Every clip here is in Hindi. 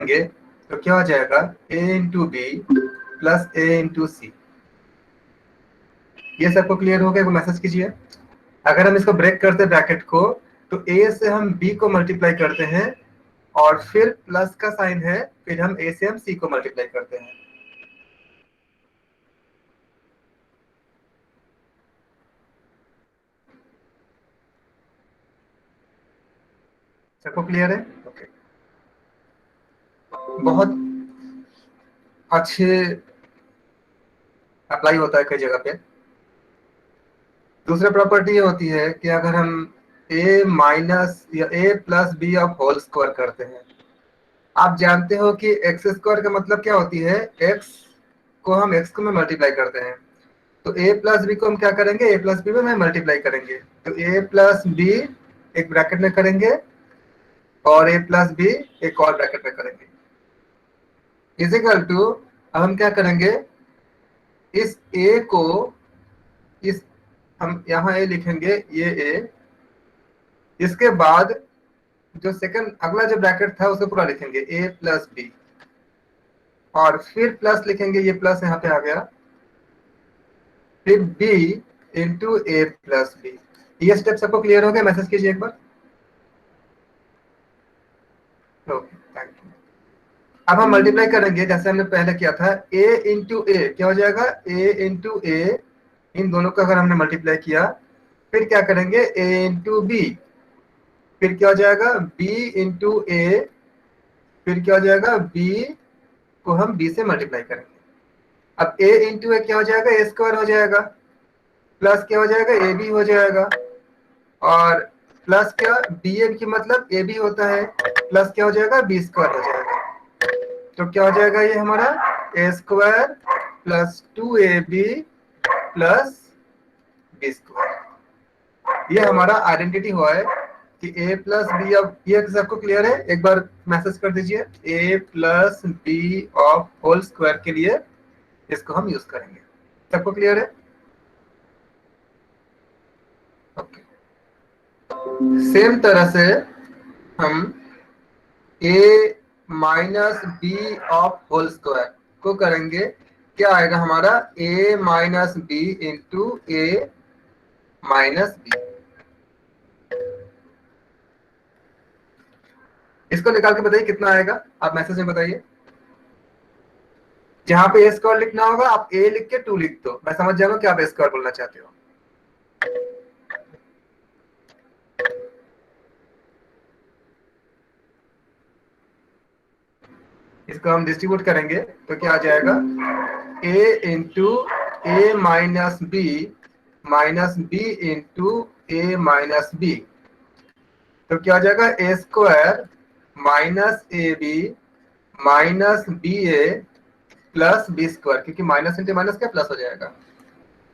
तो क्या हो जाएगा, a into B plus a into C. ये सबको क्लियर हो गया? मैसेज कीजिए। अगर हम इसको ब्रेक करते हैं ब्रैकेट को, तो a से हम b को मल्टीप्लाई करते हैं और फिर प्लस का साइन है, फिर हम a से हम c को मल्टीप्लाई करते हैं। सबको क्लियर है? ओके, बहुत अच्छे अप्लाई होता है कई जगह पे। दूसरा प्रॉपर्टी ये होती है कि अगर हम a माइनस या a plus b of whole square करते हैं, आप जानते हो कि एक्स स्क्वायर का मतलब क्या होती है, एक्स को हम एक्स को में मल्टीप्लाई करते हैं, तो a प्लस बी को हम क्या करेंगे, a प्लस बी में मल्टीप्लाई करेंगे, तो a प्लस बी एक ब्रैकेट में करेंगे और a प्लस बी एक और ब्रैकेट में करेंगे, इज इक्वल टू, अब हम क्या करेंगे, इस a को, इस हम यहाँ a लिखेंगे, ये a, इसके बाद जो सेकंड अगला जो ब्रैकेट था उसे पूरा लिखेंगे a प्लस बी, और फिर प्लस लिखेंगे, ये प्लस यहाँ पे आ गया, फिर b इंटू ए प्लस बी। ये स्टेप सबको क्लियर हो गया? मैसेज कीजिए एक बार। Okay, thank you. अब हम मल्टीप्लाई करेंगे जैसे हमने पहले किया था, a इंटू ए क्या हो जाएगा, a इंटू ए, इन दोनों का अगर हमने मल्टीप्लाई किया, फिर क्या करेंगे, a इंटू बी, फिर क्या हो जाएगा, b इंटू ए, फिर क्या हो जाएगा, b को हम b से मल्टीप्लाई करेंगे। अब a इंटू ए क्या हो जाएगा, a स्क्वायर हो जाएगा, प्लस क्या हो जाएगा, ए बी हो जाएगा, और प्लस क्या, बी ए की मतलब ए बी होता है, प्लस क्या हो जाएगा, बी स्क्वायर हो जाएगा। तो क्या हो जाएगा ये हमारा, A square plus 2ab plus B square. ये हमारा आइडेंटिटी हुआ है कि a प्लस बी, अब ये सबको क्लियर है? एक बार मैसेज कर दीजिए, a plus b of whole square के लिए इसको हम यूज करेंगे। सबको क्लियर है? ओके, सेम तरह से हम a minus b of whole square को करेंगे, क्या आएगा हमारा, a minus B into A minus b. इसको निकाल के बताइए कितना आएगा, आप मैसेज में बताइए। जहां पे ए स्क्वायर लिखना होगा आप a लिख के 2 लिख दो, मैं समझ जाऊंगा कि आप ए स्क्वायर बोलना चाहते हो। इसको हम डिस्ट्रीब्यूट करेंगे तो क्या आ जाएगा, a into A minus B into A minus B, तो क्या आ जाएगा, A square minus A B minus B A plus B square, क्योंकि माइनस इंटू माइनस क्या प्लस हो जाएगा,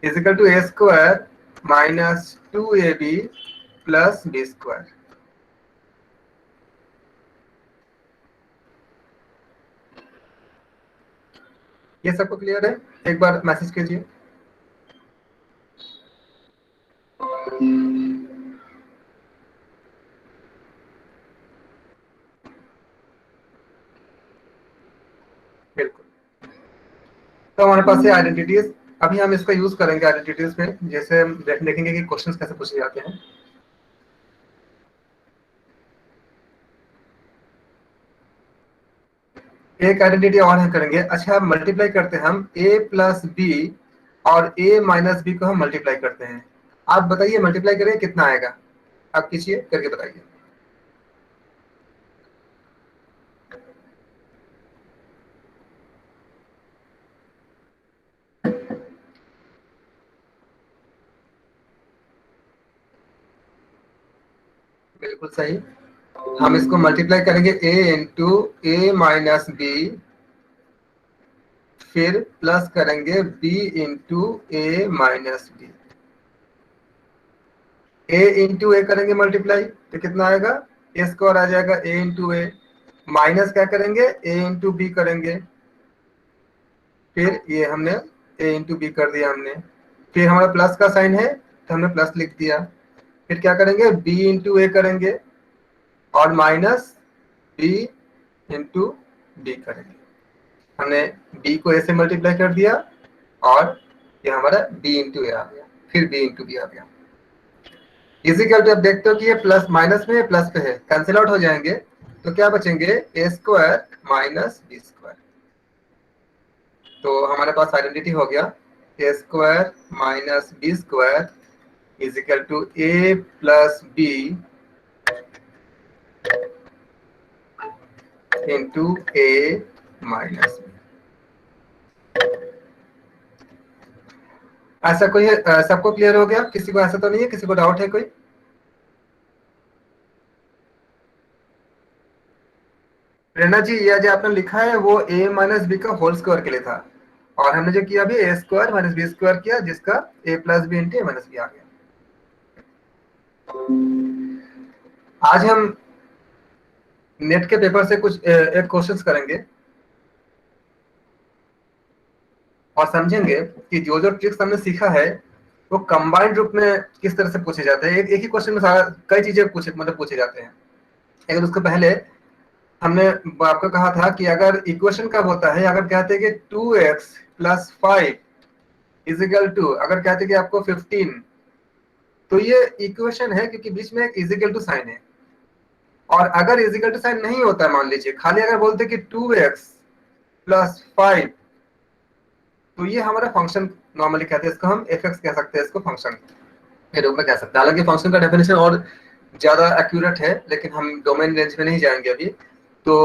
is equal to A square minus 2ab plus B square. ये सबको क्लियर है? एक बार मैसेज कीजिए। बिल्कुल, तो हमारे पास है आइडेंटिटीज। अभी हम इसका यूज करेंगे आइडेंटिटीज में, जैसे हम देखेंगे कि क्वेश्चंस कैसे पूछे जाते हैं। एक आइडेंटिटी और हम करेंगे। अच्छा, मल्टीप्लाई करते हैं हम a प्लस बी और a माइनस बी को हम मल्टीप्लाई करते हैं। आप बताइए मल्टीप्लाई करें कितना आएगा, आप कीजिए करके बताइए। बिल्कुल सही। हम इसको मल्टीप्लाई करेंगे a into A minus B, फिर प्लस करेंगे b into A minus B. a into A करेंगे मल्टीप्लाई तो कितना आएगा, ए स्क्वायर आ जाएगा, a इंटू ए, माइनस क्या करेंगे, a इंटू बी करेंगे, फिर ये हमने a इंटू बी कर दिया हमने, फिर हमारा प्लस का साइन है तो हमने प्लस लिख दिया, फिर क्या करेंगे, b इंटू ए करेंगे और माइनस b इंटू बी करेंगे। हमने बी को ए से मल्टीप्लाई कर दिया और ये हमारा बी इंटू ए आ गया, फिर बी इंटू बी आ गया। इजिकल टू, आप देखते हो कि ये प्लस माइनस में प्लस पे है, कैंसिल आउट हो जाएंगे, तो क्या बचेंगे A square minus B square. तो हमारे पास आइडेंटिटी हो गया A square minus B square is equal to A plus B into A minus B. ऐसा कोई है? सबको क्लियर हो गया? किसी को ऐसा तो नहीं है, किसी को डाउट है कोई? प्रेरणा जी, ये जो आपने लिखा है वो a माइनस बी का होल स्क्वायर के लिए था, और हमने जो किया अभी A square minus B square किया, जिसका a plus B into A minus B आ गया। आज हम नेट के पेपर से कुछ एक क्वेश्चंस करेंगे और समझेंगे कि जो जो ट्रिक्स हमने सीखा है वो कंबाइंड रूप में किस तरह से पूछे जाते हैं। एक ही क्वेश्चन में सारा कई चीजें पूछे जाते हैं। लेकिन उसके पहले हमने आपको कहा था कि अगर इक्वेशन कब होता है, अगर कहते हैं कि 2x प्लस 5 इजिकल टू, अगर कहते हैं कि आपको 15, तो ये इक्वेशन है क्योंकि बीच में एक इजिकल टू साइन है। और अगर इजिकल टू साइन नहीं होता है, मान लीजिए खाली अगर बोलते कि 2x प्लस 5, तो ये हमारा फंक्शन नॉर्मली कहते हैं, इसको हम fx कह सकते हैं, इसको फंक्शन के रूप में कह सकते हैं। हालांकि फंक्शन का डेफिनेशन और ज्यादा एक्यूरेट है, लेकिन हम डोमेन रेंज में नहीं जाएंगे अभी। तो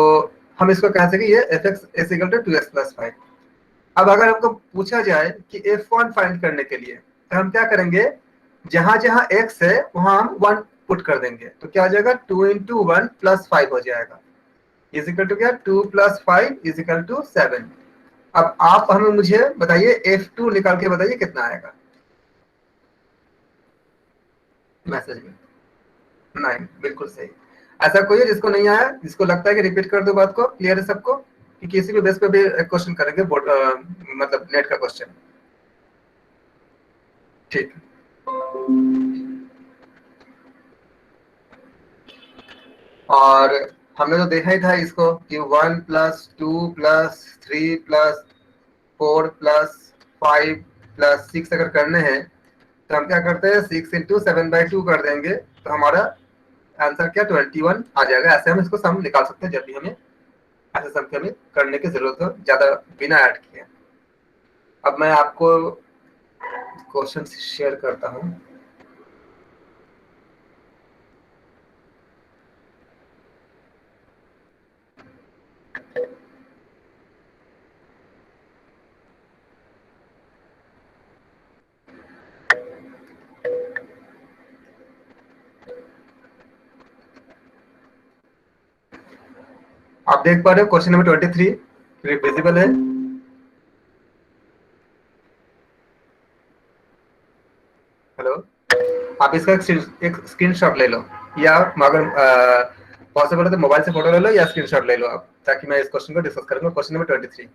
हम इसको कह सके ये fx is equal to 2x plus 5। अब अगर हमको पूछा जाए कि f1 फाइंड करने के लिए, तो हम क्या करेंगे, जहां जहां x है वहां हम 1 पुट कर देंगे, तो क्या आ जाएगा 2 इंटू 1 प्लस 5 हो जाएगा, इज इक्वल टू क्या 2 प्लस 5 इज इक्वल टू 7। अब आप हमें मुझे बताइए f2 निकाल के बताइए कितना आएगा मैसेज में। 9, बिल्कुल सही। ऐसा कोई है जिसको नहीं आया, जिसको लगता है कि रिपीट कर दो बात को? क्लियर है सबको कि किसी भी बेस पे भी क्वेश्चन करेंगे, मतलब नेट का क्वेश्चन? ठीक। और हमने तो देखा ही था इसको कि 1 plus 2 plus 3 plus 4 plus 5 plus 6 अगर करने हैं, तो हम क्या करते हैं 6 इंटू 7/2 कर देंगे, तो हमारा आंसर क्या 21 आ जाएगा। ऐसे हम इसको सम निकाल सकते हैं जब भी हमें ऐसे सम की हमें करने की जरूरत हो, ज्यादा बिना ऐड किए। अब मैं आपको क्वेश्चन शेयर करता हूँ। आप देख पा रहे हो क्वेश्चन नंबर 23 विजिबल है? हेलो, आप इसका एक स्क्रीनशॉट ले लो, या अगर पॉसिबल है तो मोबाइल से फोटो ले लो या स्क्रीनशॉट ले लो आप, ताकि मैं इस क्वेश्चन को डिस्कस करूंगा। Question number 23।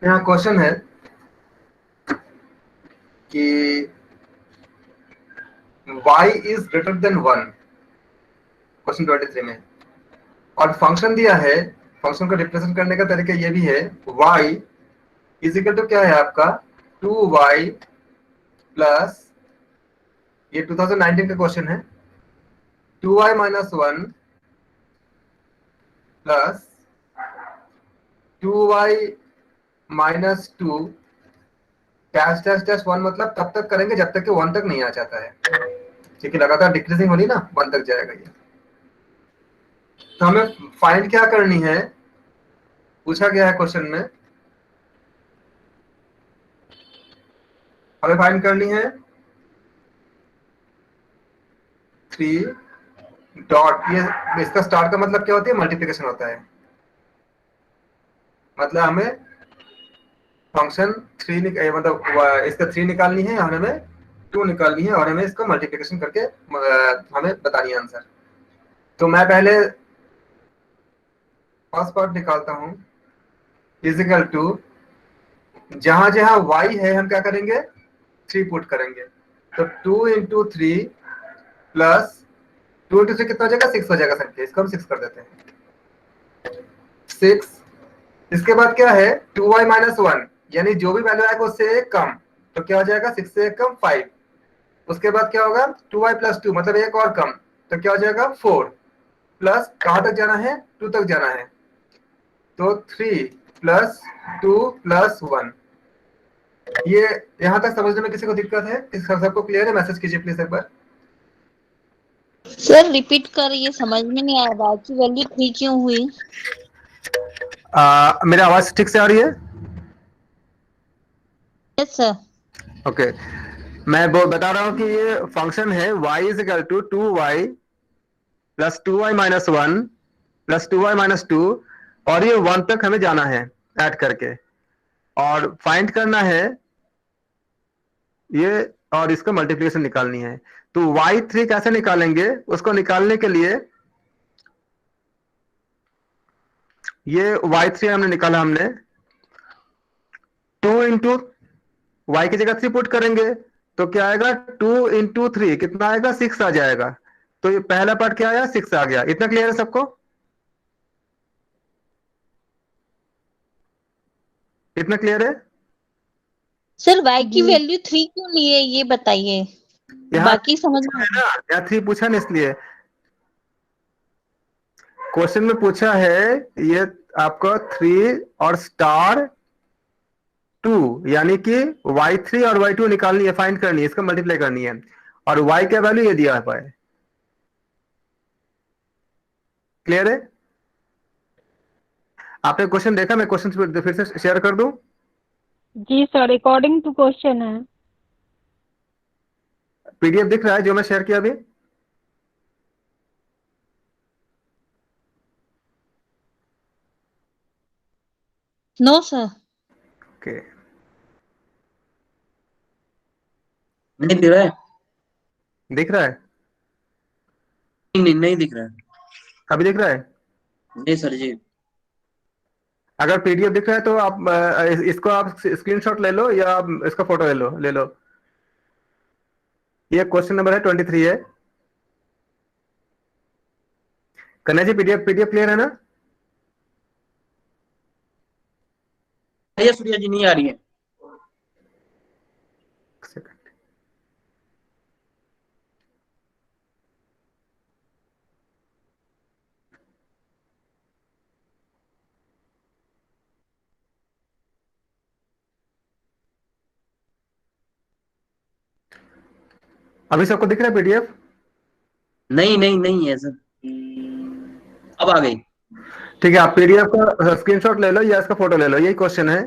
यहाँ क्वेश्चन है कि y is greater than 1, question 23 में, और फंक्शन दिया है। फंक्शन को रिप्रेजेंट करने का तरीका ये भी है, y इज इक्वल टू क्या है आपका 2y प्लस, ये 2019 का क्वेश्चन है, 2y minus 1 plus 2y minus 2 dash dash dash 1, मतलब तब तक करेंगे जब तक कि 1 तक नहीं आ जाता है, क्योंकि लगातार डिक्रीजिंग होनी ना, 1 तक जाएगा ये। तो हमें फाइंड क्या करनी है, पूछा गया है क्वेश्चन में हमें फाइंड करनी है 3 डॉट, ये इसका स्टार का मतलब क्या होती है, मल्टीप्लिकेशन होता है। मतलब हमें फंक्शन 3 मतलब इसका 3 निकालनी है और हमें 2 निकालनी है और हमें इसको मल्टीप्लिकेशन करके हमें बतानी है आंसर। तो मैं पहले फर्स्ट पार्ट निकालता हूं, इजिकल टू, जहां जहां y है हम क्या करेंगे, 3 पुट करेंगे। तो 2 इंटू 3 प्लस 2 इंटू 3 कितना हो जाएगा, 6 हो जाएगा सर। इसको हम 6 कर देते हैं, 6। इसके बाद क्या है, 2y माइनस 1, यानी जो भी वैल्यू आएगा उससे एक कम, तो क्या हो जाएगा, 6 से एक कम 5। उसके बाद क्या होगा, 2y प्लस 2 मतलब एक और कम, तो क्या हो जाएगा 4, प्लस कहां तक जाना है, 2 तक जाना है, तो 3 प्लस 2 प्लस 1। ये यहां तक समझने में किसी को दिक्कत है, इस सबको क्लियर है, मैसेज कीजिए प्लीज एक बार। सर रिपीट कर, ये समझ में नहीं आया y की वैल्यू 3 क्यों हुई। मेरी आवाज ठीक से आ रही है? Yes sir. ओके मैं बता रहा हूं कि ये फंक्शन है y is equal to 2y plus 2y minus 1 plus 2y minus 2, और ये 1 तक हमें जाना है ऐड करके, और फाइंड करना है ये, और इसका मल्टीप्लिकेशन निकालनी है। तो y3 कैसे निकालेंगे, उसको निकालने के लिए ये y3 हमने निकाला, हमने 2 इंटू वाई की जगह 3 पुट करेंगे, तो क्या आएगा, 2 इंटू 3 कितना आएगा, 6 आ जाएगा। तो ये पहला पार्ट क्या आया, 6 आ गया। इतना क्लियर है सबको, इतना क्लियर है? सर y की वैल्यू 3 क्यों ली है ये बताइए, यहाँ बाकी समझ में है आया। ना, यहाँ 3 पूछा ना, इसलिए क्वेश्चन में पूछा है ये आपका 3 और स्टार 2, यानी कि y3 और y2 निकालनी है, फाइंड करनी है, इसका मल्टीप्लाई करनी है, और y का वैल्यू ये दिया है। क्लियर है? आपने क्वेश्चन देखा, मैं क्वेश्चन फिर से शेयर कर दूं? जी सर, अकॉर्डिंग टू क्वेश्चन है। पीडीएफ दिख रहा है जो मैं शेयर किया अभी? No sir. ओके नहीं दिख रहा है। दिख रहा है, नहीं नहीं दिख रहा है। अभी दिख रहा है? नहीं सर जी। अगर पीडीएफ दिख रहा है तो आप इसको आप स्क्रीनशॉट ले लो, या आप इसका फोटो ले लो। ये क्वेश्चन नंबर है 23 है। कन्या जी पीडीएफ पीडीएफ क्लियर है ना? ये सूर्या जी नहीं आ रही है। अभी सबको दिख रहा है पीडीएफ? नहीं नहीं नहीं है सर, अब आ गई। ठीक है, आप पीडीएफ का स्क्रीनशॉट ले लो या इसका फोटो ले लो, यही क्वेश्चन है।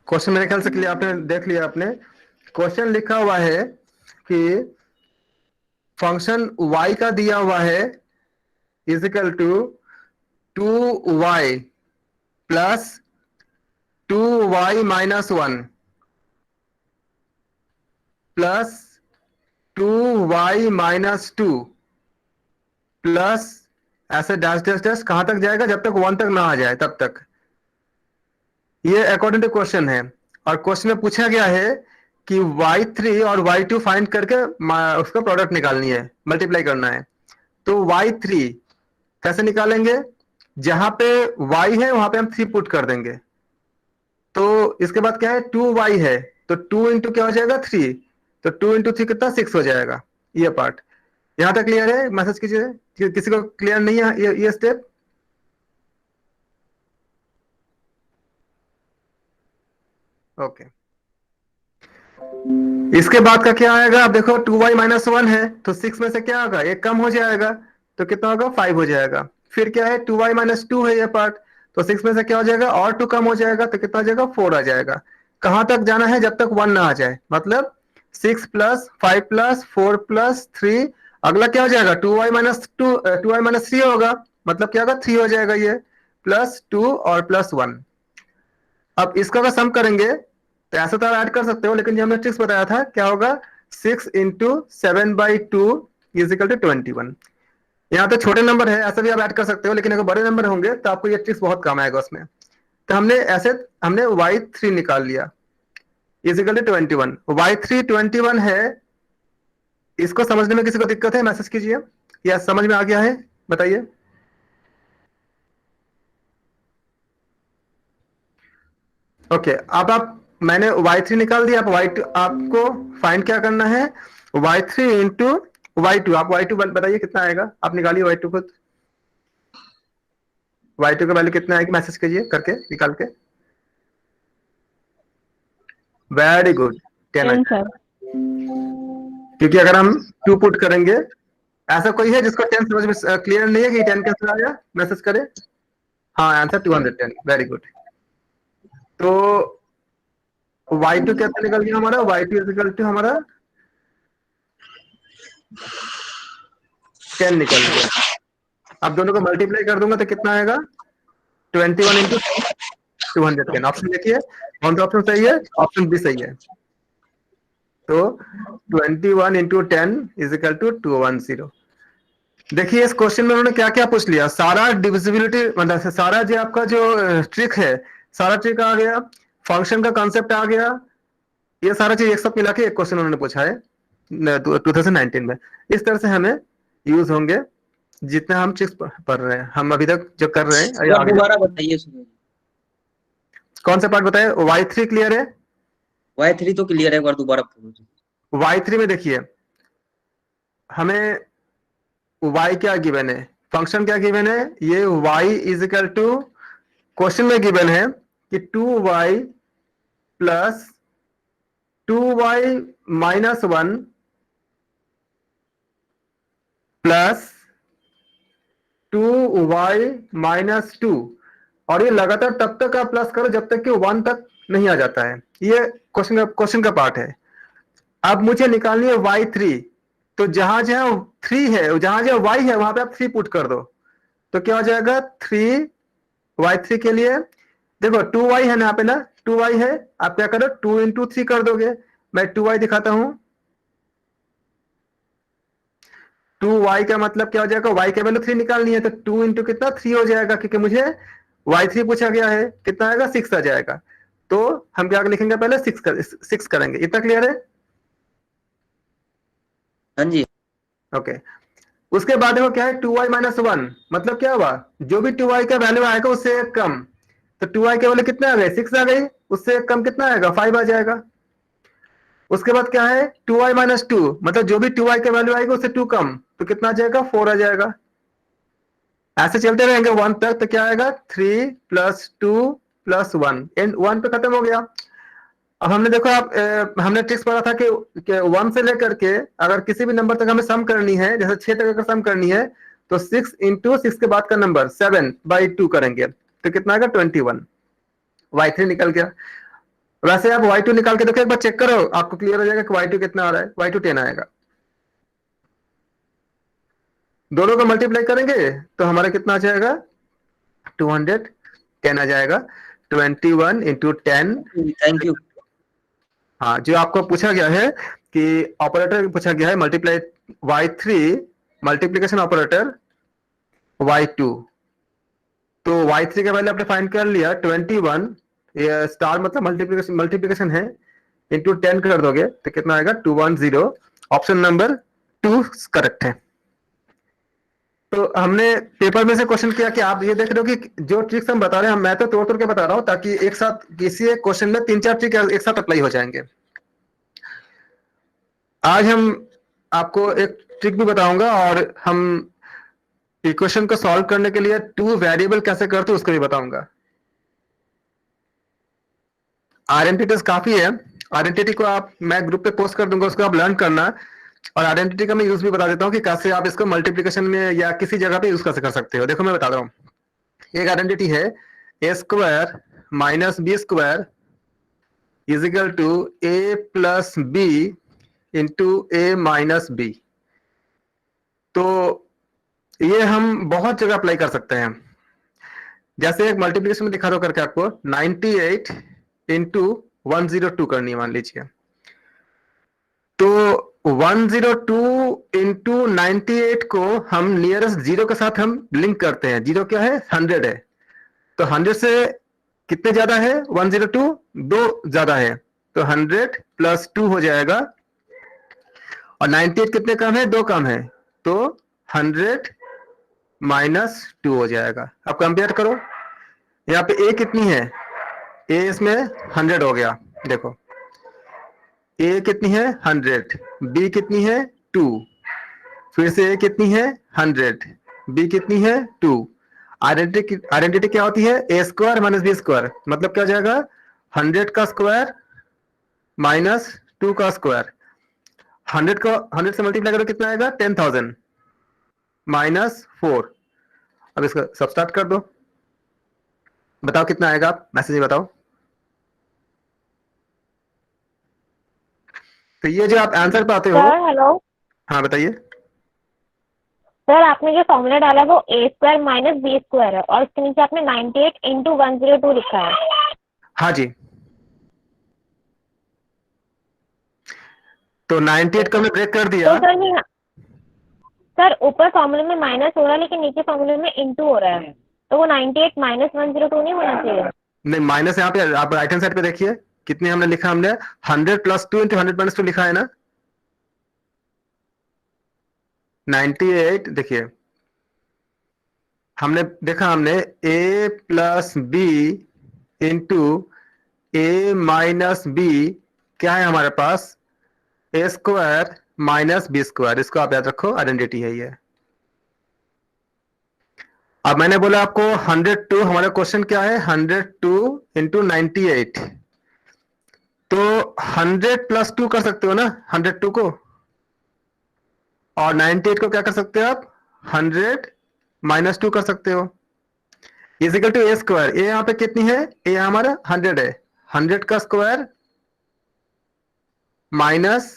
क्वेश्चन मेरे ख्याल से क्लियर, आपने देख लिया। आपने क्वेश्चन लिखा हुआ है कि फंक्शन y का दिया हुआ है is equal to 2y plus 2y minus 1 plus 2y minus 2 plus ऐसे डैश डैश डैश कहां तक जाएगा, जब तक 1 तक ना आ जाए तब तक। ये अकॉर्डिंग टू क्वेश्चन है, और क्वेश्चन में पूछा गया है कि y3 और y2 फाइंड करके उसका प्रोडक्ट निकालनी है, मल्टीप्लाई करना है। तो y3 कैसे निकालेंगे, जहां पे y है वहां पे हम 3 पुट कर देंगे। तो इसके बाद क्या है, 2y है, तो 2 इंटू क्या हो जाएगा, 3, तो 2 इंटू 3 कितना, 6 हो जाएगा। ये पार्ट यहां तक क्लियर है? मैसेज कीजिए किसी को क्लियर नहीं है ये स्टेप। ओके, इसके बाद का क्या आएगा? अब देखो 2y माइनस 1 है तो 6 में से क्या होगा? एक कम हो जाएगा तो कितना होगा? 5 हो जाएगा। फिर क्या है? 2y माइनस 2 है ये पार्ट, तो 6 में से क्या हो जाएगा? और 2 कम हो जाएगा तो कितना हो जाएगा? 4 आ जाएगा। कहां तक जाना है? जब तक 1 ना आ जाए, मतलब 6 प्लस 5 प्लस 4 प्लस 3, अगला क्या हो जाएगा? 2y माइनस 3 होगा, मतलब क्या होगा? 3 हो जाएगा ये, प्लस 2 और प्लस 1। अब इसका अगर सम करेंगे तो ऐसा तो आप ऐड कर सकते हो, लेकिन जो हमने ट्रिक्स बताया था क्या होगा? 6 इंटू 7/2 इज इक्वल टू 21। यहाँ तो छोटे नंबर है, ऐसा भी आप ऐड कर सकते हो, लेकिन अगर बड़े नंबर होंगे तो आपको ये ट्रिक्स बहुत काम आएगा उसमें। तो हमने y3 निकाल लिया इज इक्वल टू 21। y3 21 है। इसको समझने में किसी को दिक्कत है? मैसेज कीजिए, या समझ में आ गया है? बताइए। ओके, अब मैंने y3 निकाल दिया। अब y2 आपको फाइंड क्या करना है? y3 into y2। आप y2 बताइए कितना आएगा? आप निकालिए y2 खुद। y2 का वैल्यू कितना आएगी? मैसेज कीजिए करके निकाल के। वेरी गुड, 10 आ 10 जाएगा। सर। क्योंकि अगर हम 2 पुट करेंगे, ऐसा कोई है जिसको 10 समझ में क्लियर नहीं है कि 10 कैसे आया? मैसेज करे। हाँ, आंसर 210। Very good. तो y2 कैसे निकल गया हमारा? y2 इज इक्वल टू हमारा 10 निकल गया। अब दोनों को मल्टीप्लाई कर दूंगा तो कितना आएगा? 21 इंटू 210। ऑप्शन देखिए, कौन सा ऑप्शन सही है? ऑप्शन बी सही है। तो 21 इंटू 10 इज इक्वल टू 210। देखिए इस क्वेश्चन में उन्होंने क्या क्या पूछ लिया। सारा डिविजिबिलिटी, मतलब सारा जो आपका जो ट्रिक है, सारा ट्रिक आ गया, फंक्शन का कॉन्सेप्ट आ गया, ये सारा चीज एक साथ मिला के एक क्वेश्चन उन्होंने पूछा है 2019 में। इस तरह से हमें यूज होंगे जितना हम ट्रिक्स पढ़ रहे हैं, हम अभी तक जो कर रहे हैं। एक बार दोबारा बताइए सुनो। कौन सा पार्ट बताए? y3 क्लियर है? y3 तो क्लियर है, एक बार दोबारा बोलो। y3 में देखिए हमें y क्या गिवन है, फंक्शन क्या गिवन है? ये y is equal to, question में गिवन है कि 2y plus 2y minus 1 plus 2y minus 2, और ये लगातार तब तक आप प्लस करो जब तक कि 1 तक नहीं आ जाता है। ये क्वेश्चन का पार्ट है। अब मुझे निकालनी है y3, तो जहां जहां 3 है, जहां जहां y है, वहां पे आप 3 पुट कर दो तो क्या हो जाएगा? 3 y3 के लिए देखो 2y है ना, यहाँ पे ना 2y है, आप क्या करो 2 इंटू 3 कर दोगे। मैं 2y दिखाता हूं। 2y का मतलब क्या हो जाएगा? y के वैल्यू 3 निकालनी है तो 2 इंटू कितना? 3 हो जाएगा, क्योंकि मुझे y3 पूछा गया है। कितना आएगा? 6 आ जाएगा। तो हम क्या लिखेंगे? पहले 6 करेंगे। इतना क्लियर है? हाँ जी। ओके, उसके बाद देखो क्या है? 2y माइनस 1, मतलब क्या हुआ? जो भी 2y का वैल्यू आएगा उससे एक कम, तो 2y के वैल्यू कितना आ गए? 6 आ गई। उससे एक कम कितना आएगा? 5 आ जाएगा। उसके बाद क्या है? 2y माइनस 2, मतलब जो भी 2y के वैल्यू आएगा उससे 2 कम, तो कितना आ जाएगा? 4 आ जाएगा। ऐसे चलते रहेंगे 1 तक, तो क्या आएगा? 3 प्लस 2 प्लस 1, एंड 1 पे खत्म हो गया। अब हमने देखो हमने ट्रिक्स पढ़ा था कि 1 से लेकर के अगर किसी भी नंबर तक हमें सम करनी है, जैसे 6 तक अगर सम करनी है तो 6 इंटू 6 के बाद का नंबर 7/2 करेंगे तो कितना आएगा? 21। y3 निकल गया। वैसे आप y2 निकाल के देखो, एक बार चेक करो, आपको क्लियर हो जाएगा कि y2 कितना आ रहा है। y2 10 आएगा। दोनों को मल्टीप्लाई करेंगे तो हमारा कितना आ जाएगा? 210 आ जाएगा। 21 इंटू 10। Thank you. हाँ, जो आपको पूछा गया है कि ऑपरेटर पूछा गया है multiply y3, multiplication operator y2, तो y3 का वैल्यू आपने फाइंड कर लिया 21, ये स्टार मतलब मल्टीप्लिकेशन है, इंटू 10 कर दोगे तो कितना आएगा? 210। ऑप्शन नंबर 2 करेक्ट है। तो हमने पेपर में से क्वेश्चन किया कि आप ये देख रहे हो कि जो ट्रिक्स हम बता रहे हैं, मैं तो तोड़ तोड़ के बता रहा हूं ताकि एक साथ किसी एक क्वेश्चन में 3-4 ट्रिक एक साथ अप्लाई हो जाएंगे। आज हम आपको एक ट्रिक भी बताऊंगा और हम इक्वेशन को सॉल्व करने के लिए 2 वेरिएबल कैसे करते हैं उसको भी बताऊंगा। आइडेंटिटीज काफी है। आइडेंटिटी को आप, मैं ग्रुप पे पोस्ट कर दूंगा, उसको आप लर्न करना। और आइडेंटिटी का मैं यूज भी बता देता हूँ कि कैसे आप इसको मल्टीप्लिकेशन में या किसी जगह पे यूज कर सकते हो। देखो मैं बता रहा हूँ, एक आइडेंटिटी है A square minus B square is equal to A plus B into A minus B. तो ये हम बहुत जगह अप्लाई कर सकते हैं। जैसे एक मल्टीप्लिकेशन में दिखा दो करके आपको, 98 इंटू 102 करनी है मान लीजिए। तो 102 इंटू 98 को हम नियरेस्ट जीरो के साथ हम लिंक करते हैं। जीरो क्या है? 100 है। तो 100 से कितने ज्यादा है? 102 दो ज्यादा है, तो 100 प्लस 2 हो जाएगा। और 98 कितने कम है? दो कम है, तो 100 माइनस 2 हो जाएगा। अब कंपेयर करो, यहाँ पे ए कितनी है? ए इसमें 100 हो गया। देखो ए कितनी है? 100। बी कितनी है? 2। फिर से ए कितनी है? 100। बी कितनी है? 2। आइडेंटिटी क्या होती है? A square minus B square. मतलब क्या हो जाएगा? 100 का स्क्वायर माइनस 2 का स्क्वायर। 100 को 100 से मल्टीप्लाई करो, कितना आएगा? 10,000 माइनस 4। अब इसका सबस्ट्रैक्ट कर दो, बताओ कितना आएगा। आप मैसेज में बताओ। तो ये जो आप आंसर पाते हो, सर हेलो। हाँ बताइए। सर आपने जो फॉर्मूला डाला वो ए स्क्वायर माइनस बी स्क्वायर है और उसके नीचे आपने 98 इंटू 102 लिखा है। हाँ जी, तो 98 को हमने ब्रेक कर दिया। तो सर सर ऊपर फॉर्मूले में माइनस हो रहा है लेकिन नीचे फॉर्मूले में इंटू हो रहा है, तो वो 98 माइनस 102 नहीं होना चाहिए? नहीं, माइनस यहाँ पे आप राइट हैंड साइड पे देखिए कितने हमने लिखा। हमने 100 प्लस 2 इंटू 100 माइनस 2 लिखा है ना। 98 देखिए, हमने देखा, हमने ए प्लस बी इंटू ए माइनस बी, क्या है हमारे पास? ए स्क्वायर माइनस बी स्क्वायर। इसको आप याद रखो, आइडेंटिटी है ये। अब मैंने बोला आपको 102, हमारा क्वेश्चन क्या है? 102 इंटू 98। तो 100 प्लस 2 कर सकते हो ना, 102 को। और 98 को क्या कर सकते हो आप? 100 माइनस 2 कर सकते हो। Is equal to A square. A यहाँ पे कितनी है? ए हमारा 100 है। 100 का स्क्वायर माइनस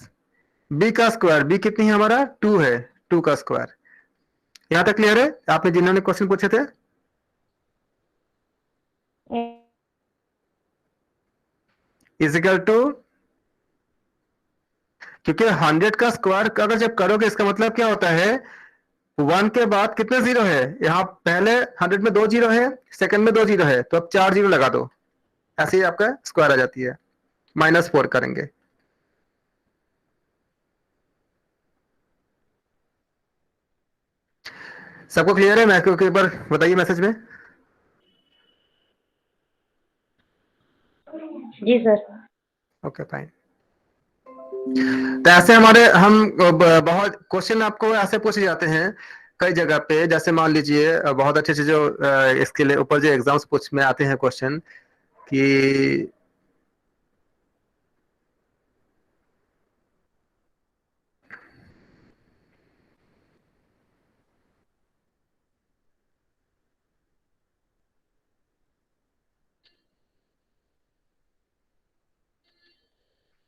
बी का स्क्वायर। बी कितनी है हमारा? 2 है। 2 का स्क्वायर। यहां तक क्लियर है? आपने जिन्होंने क्वेश्चन पूछे थे, इजिकल टू, क्योंकि 100 का स्क्वायर अगर जब करोगे, इसका मतलब क्या होता है? 1 के बाद कितने जीरो है? यहाँ पहले 100 में 2 जीरो है, सेकंड में 2 जीरो है, तो अब 4 जीरो लगा दो, ऐसे ही आपका स्क्वायर आ जाती है। माइनस 4 करेंगे। सबको क्लियर है? मैं क्योंकि एक बार बताइए मैसेज में। जी सर। Okay fine. तो ऐसे हमारे हम बहुत क्वेश्चन आपको ऐसे पूछे जाते हैं कई जगह पे। जैसे मान लीजिए बहुत अच्छे अच्छे जो इसके लिए ऊपर जो एग्जाम्स पूछ में आते हैं क्वेश्चन कि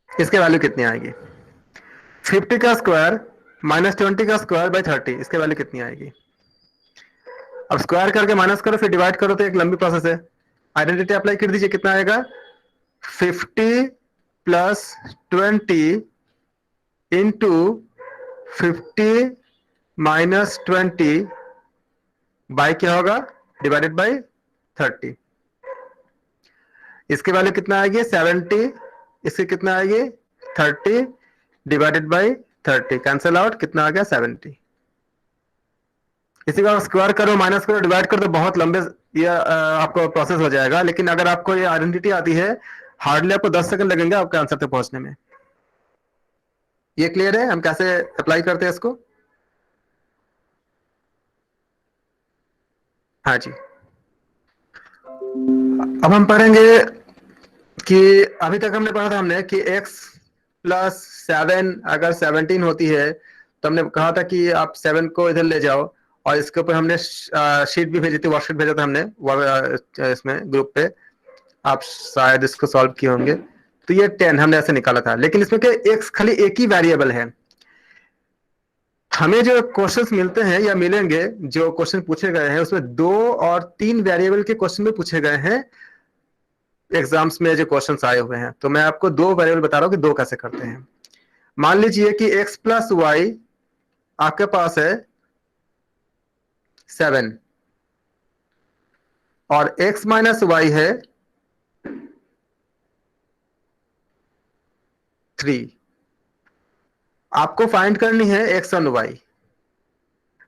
इसके वैल्यू कितनी आएगी? 50 का स्क्वायर माइनस 20 का स्क्वायर बाई 30, इसके वैल्यू कितनी आएगी? अब स्क्वायर करके माइनस करो, फिर डिवाइड करो, तो एक लंबी प्रोसेस है। आइडेंटिटी अप्लाई कर दीजिए, कितना आएगा? 50 प्लस 20 इंटू 50 माइनस 20 बाई क्या होगा? Divided by 30। इसके वैल्यू कितना आएगी? 70। इसकी कितना आएगी? 30 डिवाइडेड बाई 30। कैंसिल आउट, कितना आ गया? 70। इसी का स्क्वायर करो, माइनस करो, डिवाइड करो, तो बहुत लंबे ये आपको प्रोसेस हो जाएगा। लेकिन अगर आपको ये आइडेंटिटी आती है, हार्डली आपको 10 सेकंड लगेंगे आपके आंसर तक पहुंचने में। ये क्लियर है हम कैसे अप्लाई करते हैं इसको? हाँ जी। अब हम पढ़ेंगे कि अभी तक हमने पढ़ा था हमने कि x प्लस 7 अगर 17 होती है तो हमने कहा था कि आप 7 को इधर ले जाओ, और इसके ऊपर हमने शीट भी भेजी थी, वर्कशीट भेजा था हमने इसमें ग्रुप पे, आप शायद इसको सॉल्व किए होंगे। तो ये 10 हमने ऐसे निकाला था, लेकिन इसमें क्या x खाली एक ही वेरिएबल है। हमें जो क्वेश्चंस मिलते हैं या मिलेंगे, जो क्वेश्चन पूछे गए हैं उसमें 2 और 3 वेरिएबल के क्वेश्चन भी पूछे गए हैं एग्जाम्स में जो क्वेश्चंस आए हुए हैं। तो मैं आपको 2 वेरिएबल बता रहा हूं कि 2 कैसे करते हैं। मान लीजिए कि x प्लस वाई आपके पास है 7 और x माइनस वाई है 3। आपको फाइंड करनी है x और y।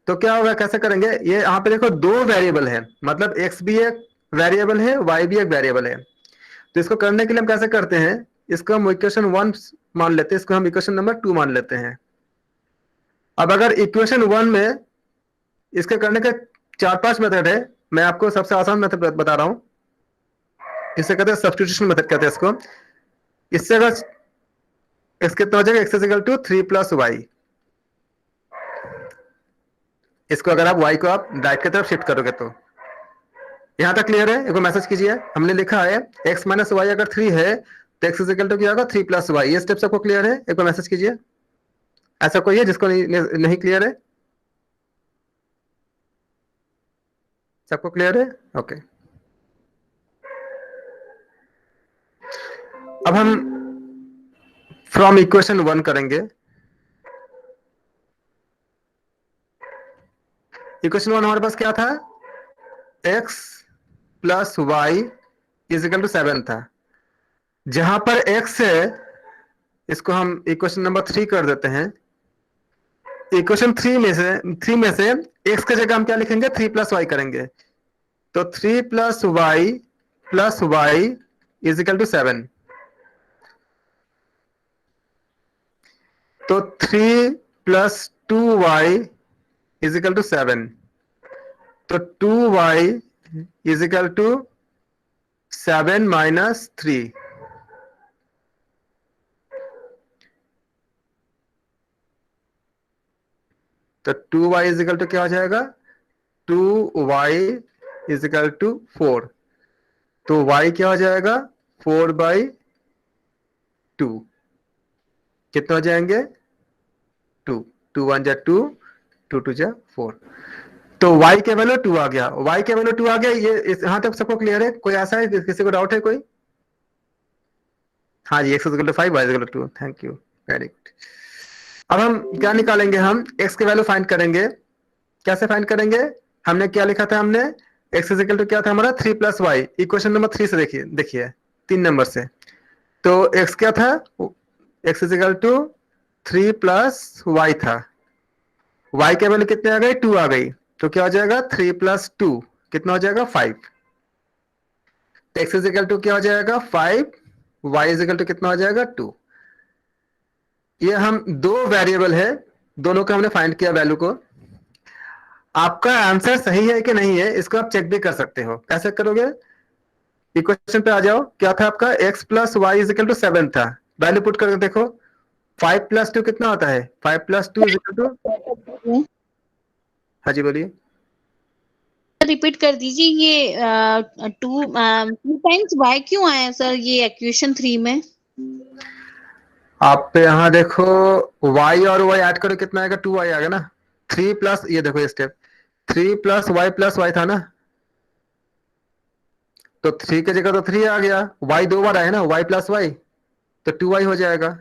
तो क्या होगा, कैसे करेंगे, ये यहां पे देखो 2 वेरिएबल है, मतलब x भी एक वेरिएबल है, y भी एक वेरिएबल है। तो इसको करने के लिए हम कैसे करते हैं, इसको हम इक्वेशन 1 मान लेते हैं, इसको हम इक्वेशन नंबर 2 मान लेते हैं। अब अगर इक्वेशन 1 में इसके करने के 4-5 मेथड है, मैं आपको सबसे आसान मेथड बता रहा हूं, इसे कहते हैं सब्स्टिट्यूशन मेथड कहते हैं इसको। इससे अगर इसके कितना हो जाएगा, x equal to 3 plus y. इसको अगर आप y को आप राइट की तरफ शिफ्ट करोगे तो यहां तक क्लियर है। एक मैसेज कीजिए, हमने लिखा है x माइनस वाई अगर 3 है तो x इक्वल टू क्या होगा 3 प्लस वाई। ये स्टेप सबको क्लियर है, एक मैसेज कीजिए। ऐसा कोई है जिसको नहीं क्लियर है? सबको क्लियर है? ओके। अब हम फ्रॉम इक्वेशन 1 करेंगे। इक्वेशन 1 हमारे पास क्या था, x plus y is equal to 7 था। जहां पर x है इसको हम इक्वेशन नंबर 3 कर देते हैं। इक्वेशन 3 में से x की जगह हम क्या लिखेंगे, 3 प्लस वाई करेंगे। तो 3 plus y is equal to 7। तो 3 plus 2y is equal to 7। तो 2y is equal to 7 minus 3। तो 2y इज इक्वल टू क्या हो जाएगा, 2y इज इक्वल टू 4। तो y क्या हो जाएगा, 4/2। कितना हो जाएंगे, 2। 2 1 जा 2, 2 2 जा 4। तो y के वैल्यू 2 आ गया, y के वैल्यू 2 आ गया। ये यहां तक सबको क्लियर है? कोई ऐसा है किसी को डाउट है कोई? हाँ जी, x equal to 5, y equal to 2। Thank you, very good. अब हम क्या निकालेंगे, हम x के वैल्यू फाइंड करेंगे। कैसे फाइंड करेंगे, हमने क्या लिखा था, हमने x इक्वल टू क्या था हमारा 3 प्लस वाई। इक्वेशन नंबर 3 से देखिए 3 नंबर से। तो x क्या था, x equal to 3 plus y था। y के वैल्यू कितने आ गई, 2 आ गई। तो क्या हो जाएगा, 3 प्लस 2 कितना हो जाएगा, 5। तो x इक्वल टू क्या हो जाएगा, 5। y इक्वल टू कितना हो जाएगा, 2। ये हम 2 वेरिएबल है, दोनों का हमने फाइंड किया वैल्यू को। आपका आंसर सही है कि नहीं है इसको आप चेक भी कर सकते हो। कैसे करोगे, इक्वेशन पे आ जाओ। क्या था आपका, x plus y is equal to 7 था। वैल्यू पुट करके देखो, 5 प्लस 2 कितना होता है, 5 प्लस 2 इज इक्वल टू, हाँ जी बोलिए। रिपीट कर दीजिए, ये 2 टाइम्स y क्यों आया सर ये इक्वेशन 3 में? आप यहाँ देखो, y और y ऐड करो कितना आएगा, 2y आएगा ना। 3 प्लस, ये देखो ये स्टेप, 3 प्लस वाई था ना। तो 3 की जगह तो 3 आ गया, y 2 बार आया ना, y प्लस वाई, तो 2y हो जाएगा।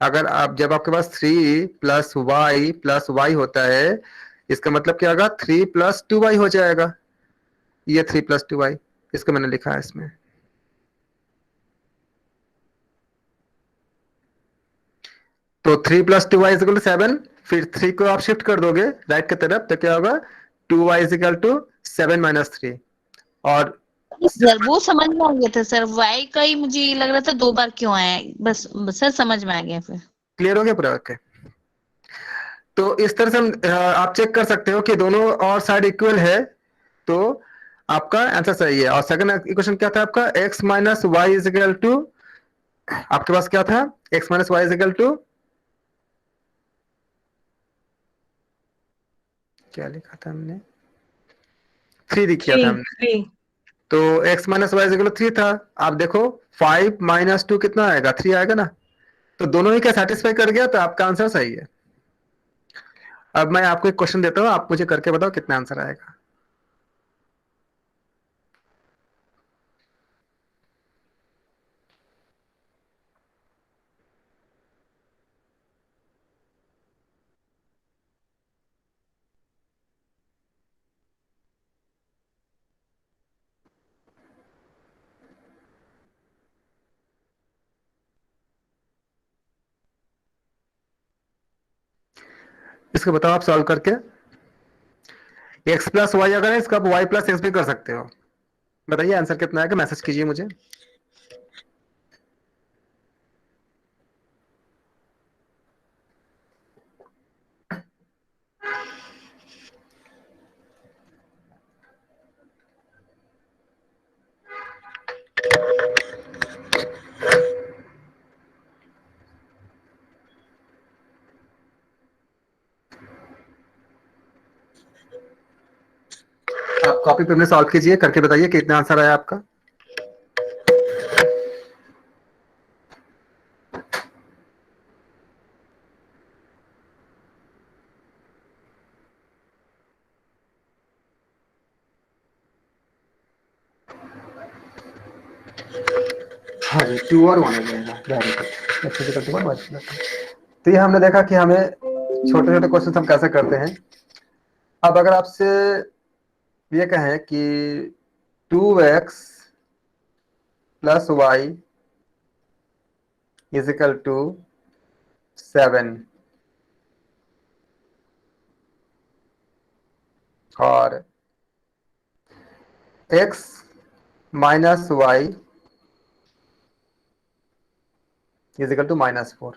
अगर आप जब आपके पास 3 प्लस वाई होता है, इसका मतलब क्या होगा, 3 प्लस 2y हो जाएगा। ये 3 प्लस 2y, इसको मैंने लिखा है इसमें। तो 3 plus 2y is equal to 7। फिर 3 को आप शिफ्ट कर दोगे राइट की तरफ, तो क्या होगा, 2y is equal to 7 minus 3। और सर वो समझ में आ गया था सर, y का ही मुझे ये लग रहा था 2 बार क्यों आया है। बस सर समझ में आ गया फिर। क्लियर हो गया पूरा? ओके। तो इस तरह से आप चेक कर सकते हो कि दोनों और साइड इक्वल है। तो आपका आंसर सही है। और सेकंड इक्वेशन क्या था आपका, x minus y is equal to, आपके पास क्या था, x minus y is equal to, क्या लिखा था हमने, 3 किया था हमने। 3 तो x minus y is equal to 3 था। आप देखो 5 माइनस 2 कितना आएगा, 3 आएगा ना। तो दोनों ही क्या सेटिस्फाई कर गया, तो आपका आंसर सही है। अब मैं आपको एक क्वेश्चन देता हूँ, आप मुझे करके बताओ कितना आंसर आएगा। इसको बताओ आप सॉल्व करके। x प्लस वाई अगर है, इसका आप y प्लस एक्स भी कर सकते हो। बताइए आंसर कितना आएगा, मैसेज कीजिए मुझे। आप कॉपी पे सॉल्व कीजिए, करके बताइए कितना आंसर आया आपका। हाँ जी, 2 और 1 हो जाएगा। वेरी गुड, अच्छे से करते हैं, बहुत अच्छा। तो ये हमने देखा कि हमें छोटे छोटे क्वेश्चन हम कैसे करते हैं। अब अगर आपसे ये कहें कि 2x plus y is equal to 7 और x minus y is equal to -4,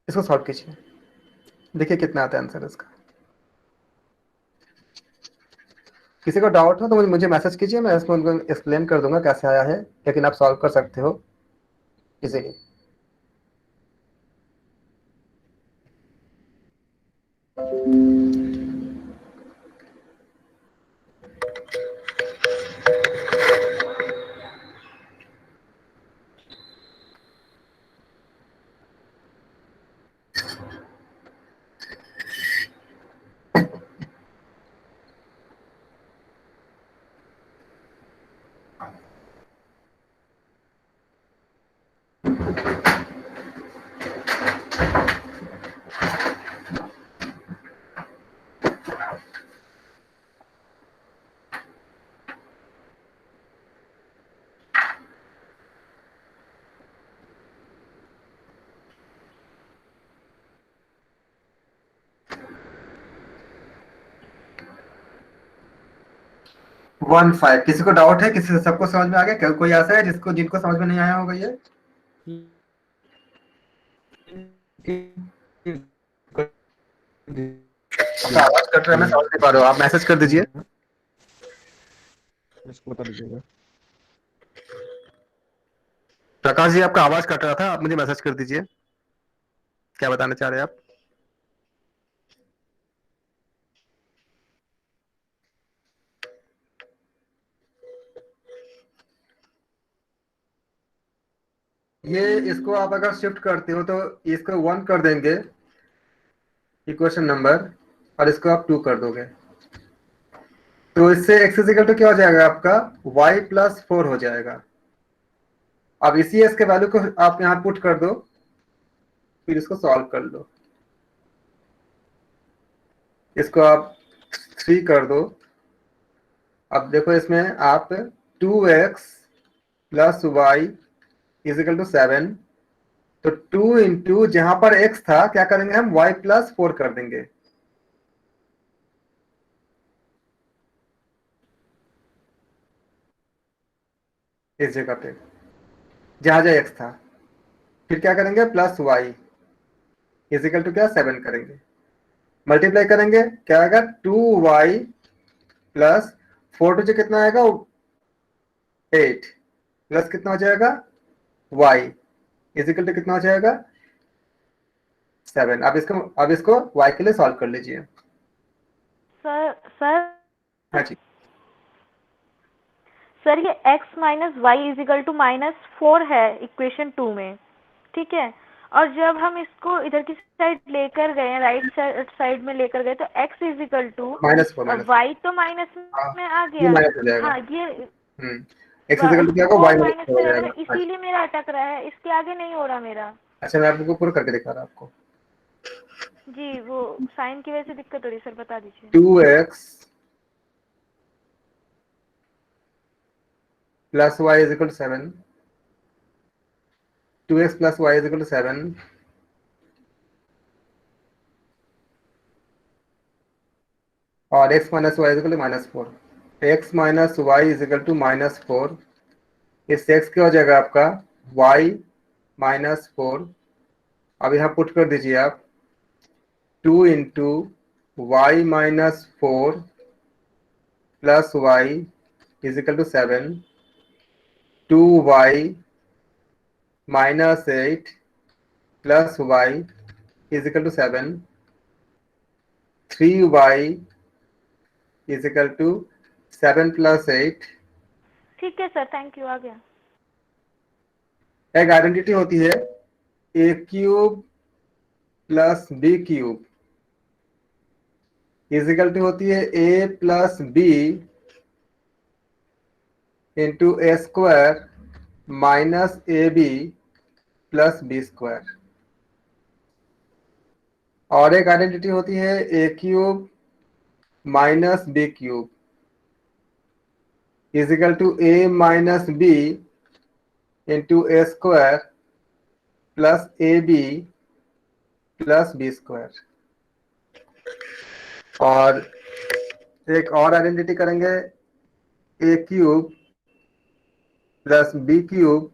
इसको सॉल्व कीजिए, देखिए कितना आता है आंसर इसका। किसी को डाउट हो तो मुझे मैसेज कीजिए, मैं इसमें उनको एक्सप्लेन कर दूंगा कैसे आया है, लेकिन आप सॉल्व कर सकते हो इजीली। वन फाइव, किसी को डाउट है, किसी से सबको समझ में आ गया क्या, कोई ऐसा है जिसको जिनको समझ में नहीं आया होगा ये। आपका आवाज कट रहा है, मैं समझ नहीं पा रहा हूँ, आप मैसेज कर दीजिए। इसको बता दीजिएगा। प्रकाश जी आपका आवाज कट रहा था, आप मुझे मैसेज कर दीजिए, क्या बताना चाह रहे हैं आप। ये इसको आप अगर शिफ्ट करते हो तो इसको 1 कर देंगे इक्वेशन नंबर, और इसको आप 2 कर दोगे, तो इससे x इक्वल टू क्या हो जाएगा आपका, y प्लस 4 हो जाएगा। अब इसी s के वैल्यू को आप यहाँ पुट कर दो, फिर इसको सॉल्व कर लो, इसको आप 3 कर दो। अब देखो इसमें आप 2x plus y is equal to 7, तो 2 इंटू जहां पर x था क्या करेंगे हम, y प्लस 4 कर देंगे इस जगह पे, जहां जहां x था। फिर क्या करेंगे, plus y, is equal to क्या 7 करेंगे, मल्टीप्लाई करेंगे क्या आएगा 2y प्लस 4 टू कितना आएगा 8 प्लस कितना हो जाएगा y इज इक्वल टू कितना हो जाएगा 7। अब इसको y के लिए सॉल्व कर लीजिए। सर हाँ जी, सर ये x minus y is equal to -4 है इक्वेशन 2 में, ठीक है। और जब हम इसको इधर की साइड लेकर गए, राइट साइड में लेकर गए, तो x is equal to -4 y तो माइनस हाँ, में आ ये गया। माइनस हो जाएगा। हाँ ये x इज इक्वल टू क्या होगा y माइनस हो में जाएगा। रहना, इसीलिए मेरा अटक रहा है, इसके आगे नहीं हो रहा मेरा। अच्छा, मैं आपको पूरा करके दिखा रहा हूँ आपको। जी वो साइन की वजह से दिक्कत हो रही है सर, बता दीजिए। 2x plus y is equal to 7, 2x plus y is equal to 7 और x minus y is equal to -4, x minus y is equal to -4, इस x क्या हो जाएगा आपका y -4। अब यहाँ पुट कर दीजिए आप 2 into y -4 plus y is equal to 7, 2y -8 plus y is equal to 7, 3y is equal to 7 plus 8। ठीक है सर, थैंक यू, आ गया। एक आइडेंटिटी होती है a cube plus b cube is equal to होती है a plus b into A square minus A B plus B square. और एक आइडेंटिटी होती है A cube minus B cube is equal to A minus B into A square plus A B plus B square. और एक और आइडेंटिटी करेंगे A cube plus B cube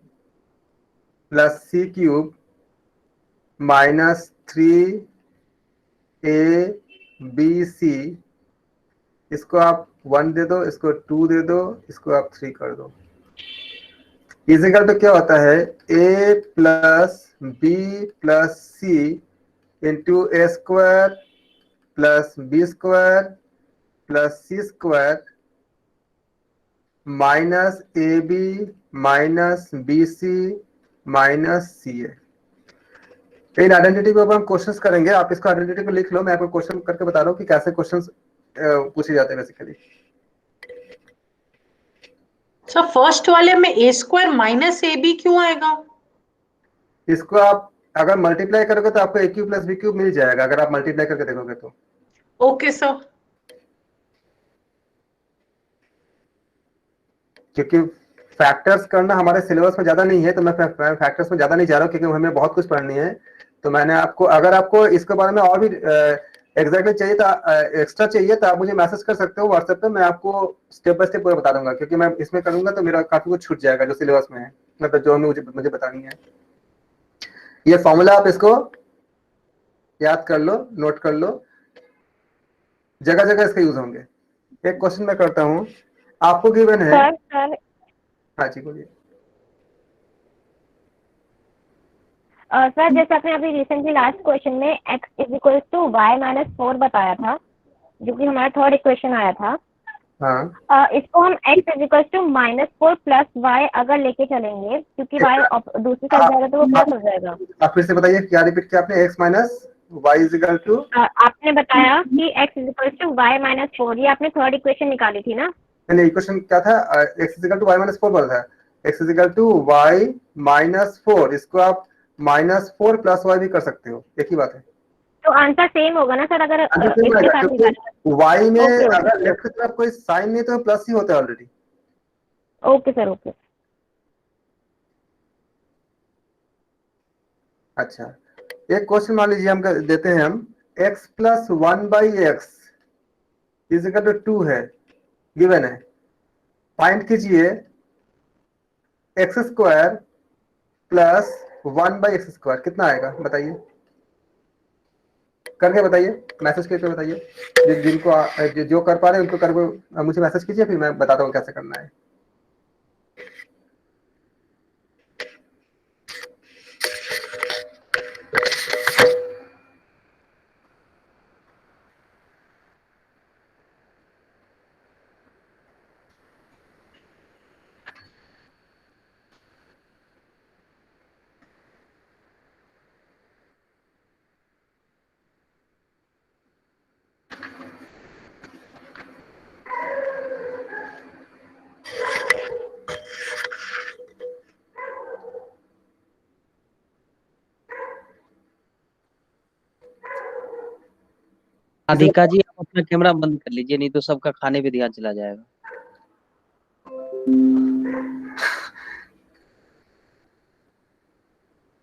plus C cube minus 3ab इसको आप 1 दे दो, इसको 2 दे दो, इसको आप 3 कर दो। इजिकल तो क्या होता है a plus B plus C into A square plus B square plus C square minus A B minus B C minus C a. इन आइडेंटिटी को अब हम क्वेश्चंस करेंगे। आप इसको आइडेंटिटी को लिख लो, मैं आपको क्वेश्चन करके बता रहा हूँ कि कैसे क्वेश्चंस पूछे जाते हैं बेसिकली। सर फर्स्ट वाले में ए स्क्वायर माइनस ए बी क्यों आएगा? इसको आप अगर मल्टीप्लाई करोगे तो आपको ए क्यूब प्लस बी क्यूब मिल जाएगा, अगर आप मल्टीप्लाई करके देखोगे तो। Okay sir. क्योंकि फैक्टर्स करना हमारे सिलेबस में ज्यादा नहीं है, तो मैं फैक्टर्स में ज्यादा नहीं जा रहा हूँ क्योंकि हमें बहुत कुछ पढ़नी है। तो मैंने आपको, अगर आपको इसके बारे में और भी एग्जैक्टली चाहिए तो एक्स्ट्रा चाहिए तो आप मुझे मैसेज कर सकते हो व्हाट्सएप पे, मैं आपको स्टेप बाय स्टेप पूरा बता दूंगा। क्योंकि मैं इसमें करूंगा तो मेरा काफी कुछ छूट जाएगा जो सिलेबस में है, मतलब जो मुझे बतानी है। ये फॉर्मूला आप इसको याद कर लो, नोट कर लो, जगह जगह इसके यूज होंगे। एक क्वेश्चन मैं करता हूँ, आपको गिवन है। सर हाँ जी बोलिए। सर जैसे आपने अभी रिसेंटली लास्ट क्वेश्चन में x is equal to y minus 4 बताया था, जो कि हमारा थर्ड इक्वेशन आया था। हाँ, इसको हम x is equal to -4 plus y अगर लेके चलेंगे, क्योंकि y दूसरी साइड जाएगा तो वो प्लस हो जाएगा। आप फिर से बताइए, क्या रिपीट किया आपने? x minus y is equal to, आपने बताया कि x is equal to y minus 4, ये आपने थर्ड इक्वेशन निकाली थी ना? नहीं, इक्वेशन क्या था? x is equal to y minus 4 बोला था। x is equal to y minus 4, इसको आप -4 प्लस वाई भी कर सकते हो, एक ही बात है। तो आंसर सेम होगा ना सर अगर इसके साथ निकालें? वाई में ओके, अगर लेफ्ट की तरफ कोई साइन नहीं तो प्लस ही होता है ऑलरेडी। Okay sir, okay. अच्छा, एक क्वेश्चन मान लीजिए हम देते हैं, हम x plus 1/x is equal to 2 है, गिवन है। फाइंड कीजिए x square plus 1/x square, कितना आएगा बताइए? करके बताइए, मैसेज करके बताइए, जिनको जो कर पा रहे हैं उनको कर मुझे मैसेज कीजिए, फिर मैं बताता हूँ कैसे करना है। राधिका जी आप अपना कैमरा बंद कर लीजिए, नहीं तो सबका खाने पे ध्यान चला जाएगा।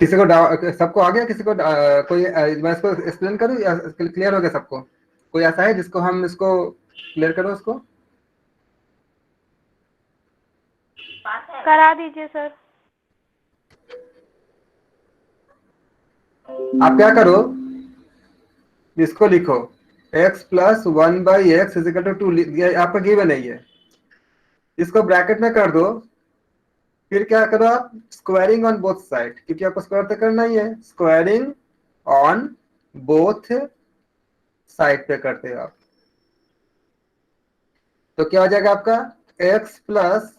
किसी को सबको आ गया, किसी को कोई मैं इसको एक्सप्लेन करूँ या क्लियर हो गया सबको? कोई ऐसा है जिसको हम इसको क्लियर करो उसको? करा दीजिए सर। आप क्या करो, इसको लिखो x plus 1/x is equal to 2, आपका गिवन है ये, इसको ब्रैकेट में कर दो, फिर क्या करो आप, स्क्वायरिंग ऑन बोथ साइड, क्योंकि आपको स्क्वायर तो करना ही है, स्क्वायरिंग ऑन बोथ साइड पे करते हो आप, तो क्या हो जाएगा आपका x प्लस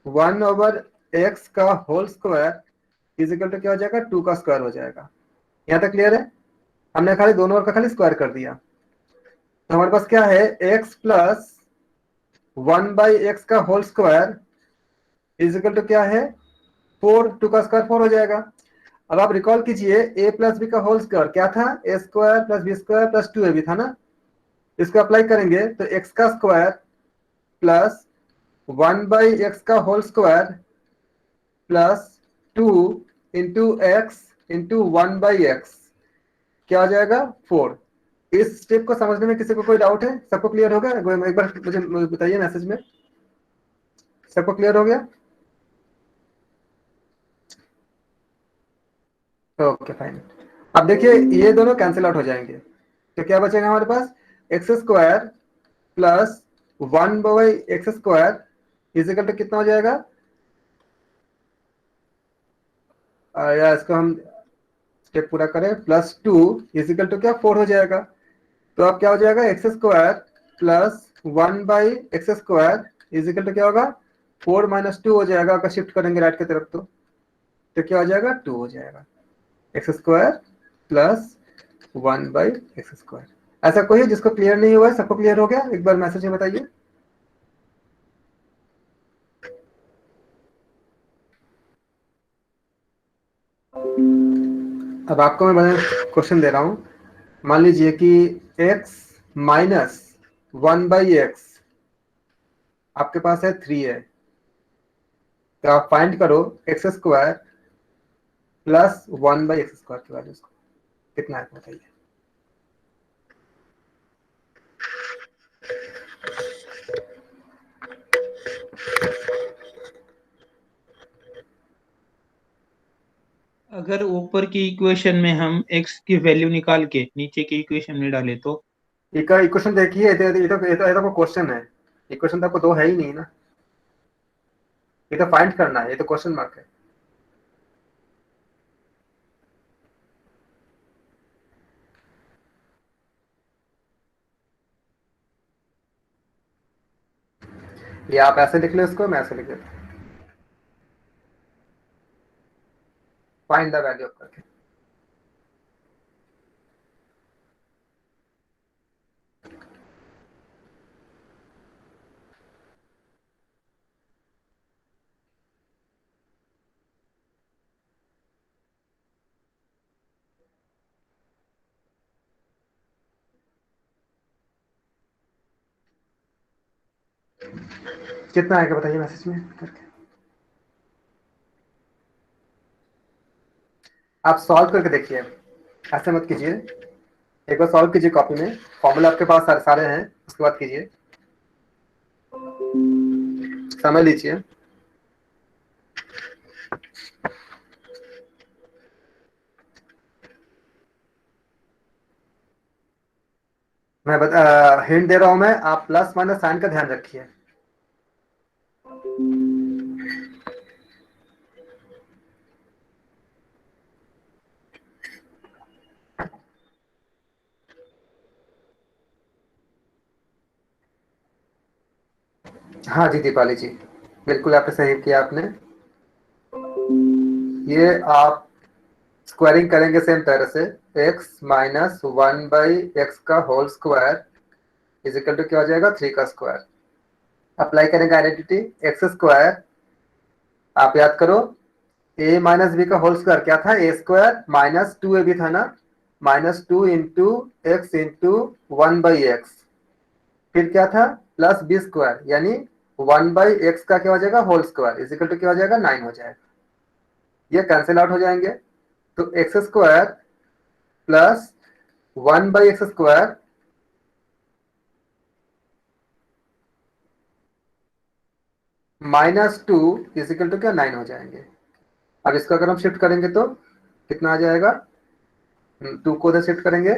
1/x का होल स्क्वायर इजिकल टू क्या हो जाएगा, 2 का स्क्वायर हो जाएगा। यहाँ तक क्लियर है? हमने खाली दोनों ओर का खाली स्क्वायर कर दिया, तो हमारे पास क्या है, x प्लस 1/x का होल स्क्वायर इजिकल टू क्या है, 4, 2 का स्क्वायर 4 हो जाएगा। अब आप रिकॉल कीजिए a प्लस बी का होल स्क्वायर क्या था, a square plus B square plus 2ab था ना, इसको अप्लाई करेंगे तो x का स्क्वायर प्लस 1/x का whole square plus 2 into x into 1/x क्या हो जाएगा, 4। इस स्टेप को समझने में किसी को कोई डाउट है? सबको क्लियर हो गया? एक बार मुझे बताइए मैसेज में, सबको क्लियर हो गया? Okay fine. अब देखिए ये दोनों कैंसिल आउट हो जाएंगे, तो क्या बचेगा हमारे पास, X square plus 1/x square is equal to कितना हो जाएगा, या इसको हम स्टेप पूरा करें, प्लस 2 इजिकल टू क्या, 4 हो जाएगा। तो अब क्या हो जाएगा, x square plus 1/x square is equal to क्या होगा, 4 - 2 हो जाएगा, अगर शिफ्ट करेंगे राइट की तरफ तो क्या हो जाएगा, 2 हो जाएगा, x square plus 1/x square. ऐसा कोई है जिसको क्लियर नहीं हुआ है? सबको क्लियर हो गया? एक बार मैसेज में बताइए। अब आपको मैं क्वेश्चन दे रहा हूं, मान लीजिए कि x माइनस 1/x आपके पास है 3 है, तो आप फाइंड करो x square plus 1/x square की वैल्यू कितना है बताइए। अगर ऊपर की इक्वेशन में हम x की वैल्यू निकाल के नीचे की इक्वेशन में डालें तो इक्वेशन देखिए, ये तो क्वेश्चन है, इक्वेशन तो आपको दो है ही नहीं ना, ये तो फाइंड करना है, ये तो क्वेश्चन मार्क है। ये आप ऐसे लिख लो इसको, मैं ऐसे लिख देता हूँ, फाइंड द वैल्यू करके। कितना आएगा बताइए मैसेज में करके। आप सॉल्व करके देखिए, ऐसे मत कीजिए, एक बार सॉल्व कीजिए कॉपी में, फॉर्मूला आपके पास सारे हैं, उसके बाद कीजिए, समय लीजिए। मैं हिंट दे रहा हूं मैं, आप प्लस माइनस साइन का ध्यान रखिए। हाँ जी दीपाली जी, बिल्कुल आपने सही किया आपने। ये आप स्क्वायरिंग करेंगे सेम तरह से, x माइनस 1/x का whole square is equal to क्या हो जाएगा, 3 का स्क्वायर। अप्लाई करेंगे आइडेंटिटी, एक्स स्क्वायर, आप याद करो a माइनस बी का होल स्क्वायर क्या था, a स्क्वायर माइनस 2ab था ना, -2 इंटू एक्स इंटू 1/x, फिर क्या था प्लस बी स्क्वायर, यानी 1/x का क्या हो जाएगा whole square is equal to क्या हो जाएगा 9 हो जाएगा। ये कैंसिल आउट हो जाएंगे, तो x square plus 1/x square -2 is equal to क्या 9 हो जाएंगे। अब इसको अगर हम शिफ्ट करेंगे तो कितना आ जाएगा, 2 को उधर शिफ्ट करेंगे,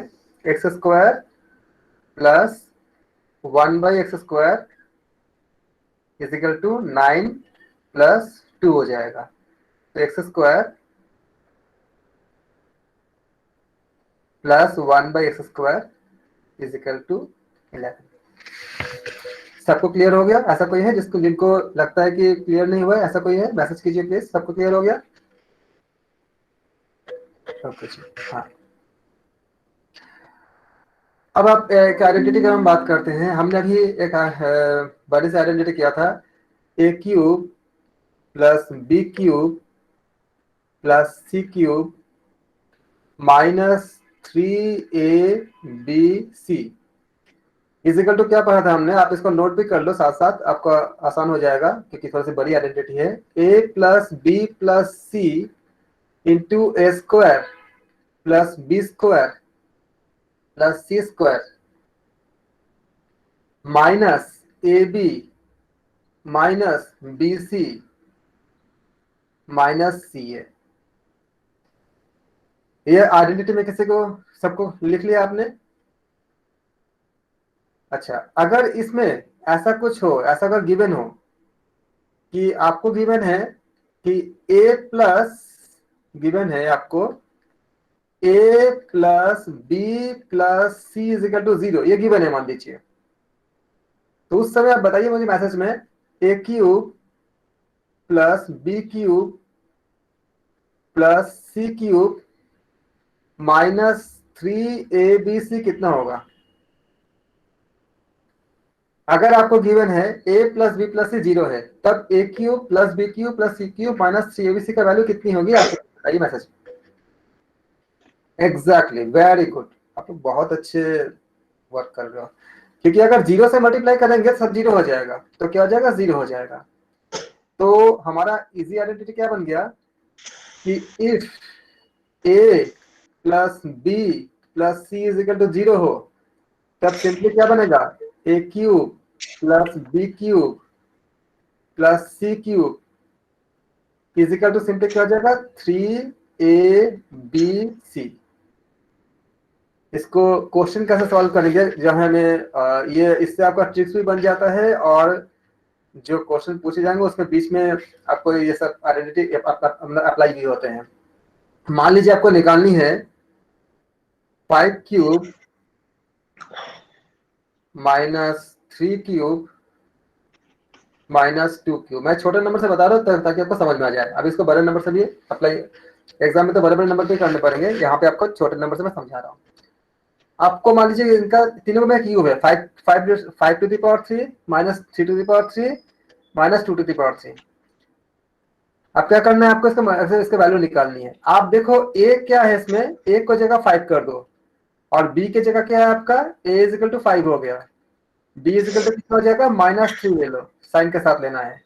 x square plus 1/x square is equal to 9 plus 2 हो जाएगा। तो x square plus 1/x square is equal to 11। सबको क्लियर हो गया? ऐसा कोई है जिनको लगता है कि क्लियर नहीं हुआ है, ऐसा कोई है, मैसेज कीजिए प्लीज। सबको क्लियर हो गया? ओके जी, हाँ। अब आप एक आइडेंटिटी की हम बात करते हैं। हमने अभी एक बड़े से आइडेंटिटी किया था, a cube plus B cube plus C cube -3ab is equal to क्या पढ़ा था हमने, आप इसको नोट भी कर लो साथ साथ, आपको आसान हो जाएगा क्योंकि थोड़ी सी बड़ी आइडेंटिटी है। a plus B plus C into A square plus B square plus C square minus A B minus B C minus C A. ये आइडेंटिटी में किसी को, सबको लिख लिया आपने? अच्छा, अगर इसमें ऐसा कुछ हो, ऐसा अगर गिवन हो कि आपको गिवन है कि a प्लस, गिवन है आपको a plus B plus C is equal to 0, ये गिवन है मान लीजिए, तो उस समय आप बताइए मुझे मैसेज में a cube plus B cube plus C cube -3abc कितना होगा। अगर आपको गिवन है a plus B plus c 0 है, तब a cube plus B cube plus C cube -3abc का वैल्यू कितनी होगी, आपको बताइए मैसेज। एग्जैक्टली, वेरी गुड, आप लोग बहुत अच्छे वर्क कर रहे हो, क्योंकि अगर 0 से मल्टीप्लाई करेंगे सब 0 हो जाएगा, तो क्या हो जाएगा 0 हो जाएगा। तो हमारा इजी आइडेंटिटी क्या बन गया कि if a plus B plus C is equal to 0 हो, तब सिंपली क्या बनेगा, a cube plus B cube plus C cube is equal to simply क्या हो जाएगा 3abc। इसको क्वेश्चन कैसे सॉल्व करेंगे, जब हमें ये, इससे आपका ट्रिक्स भी बन जाता है, और जो क्वेश्चन पूछे जाएंगे उसमें बीच में आपको ये सब आइडेंटिटी अप्लाई भी होते हैं। मान लीजिए आपको निकालनी है 5 क्यूब -3 क्यूब -2 क्यूब। मैं छोटे नंबर से बता रहा हूँ ताकि आपको समझ में आ जाए। अब इसको बड़े नंबर से भी अप्लाई, एग्जाम में तो बड़े बड़े नंबर पे करने पड़ेंगे, यहाँ पे आपको छोटे नंबर से मैं समझा रहा हूँ। आपको मान लीजिए इनका तीनों में क्यूब है, 5 to the power 3 -3 to the power 3 -2 to the power 3। अब क्या करना है आपको, इसका वैल्यू निकालनी है। आप देखो a क्या है इसमें, a को जगह 5 कर दो, और b की जगह क्या है आपका, a इज इक्वल टू 5 हो गया, b इज इक्वल टू कितना हो जाएगा -3 ले लो, साइन के साथ लेना है,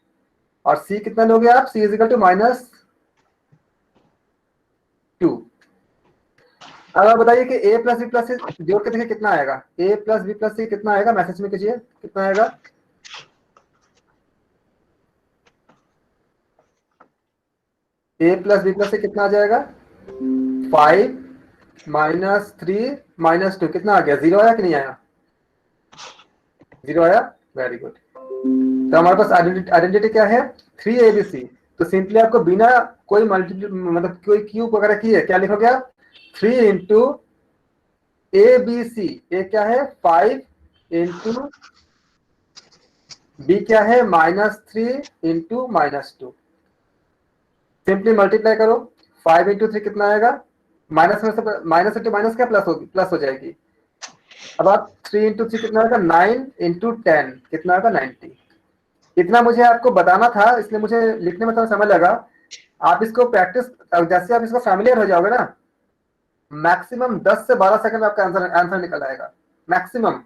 और c कितना लोगे आप, c इज इक्वल टू -2। अब आप बताइए कि a प्लस बी प्लस सी जोड़ के देखिए कितना आएगा, a प्लस बी प्लस सी कितना आएगा, मैसेज में कीजिए कितना आएगा। a प्लस बी प्लस सी कितना आ जाएगा, 5 -3 -2 कितना आ गया, 0 आया कि नहीं आया। 0 आया, वेरी गुड। तो हमारे पास आइडेंटिटी क्या है, 3ABC। तो सिंपली आपको बिना कोई मतलब कोई क्यूब वगैरह किए क्या लिखोगे आप, 3 इंटू ABC। ए क्या है 5 इंटू बी क्या है -3 इंटू -2। सिंपली मल्टीप्लाई करो, 5 इंटू 3 कितना आएगा, माइनस में से माइनस इंटू माइनस क्या प्लस होगी, प्लस हो जाएगी। अब आप 3 इंटू 3 कितना आएगा, 9 इंटू 10 कितना आएगा 90। इतना मुझे आपको बताना था, इसलिए मुझे लिखने में थोड़ा समय लगा। आप इसको प्रैक्टिस, जैसे आप इसको फैमिलियर हो जाओगे ना, मैक्सिमम 10 से 12 सेकंड में आपका आंसर निकल आएगा मैक्सिमम।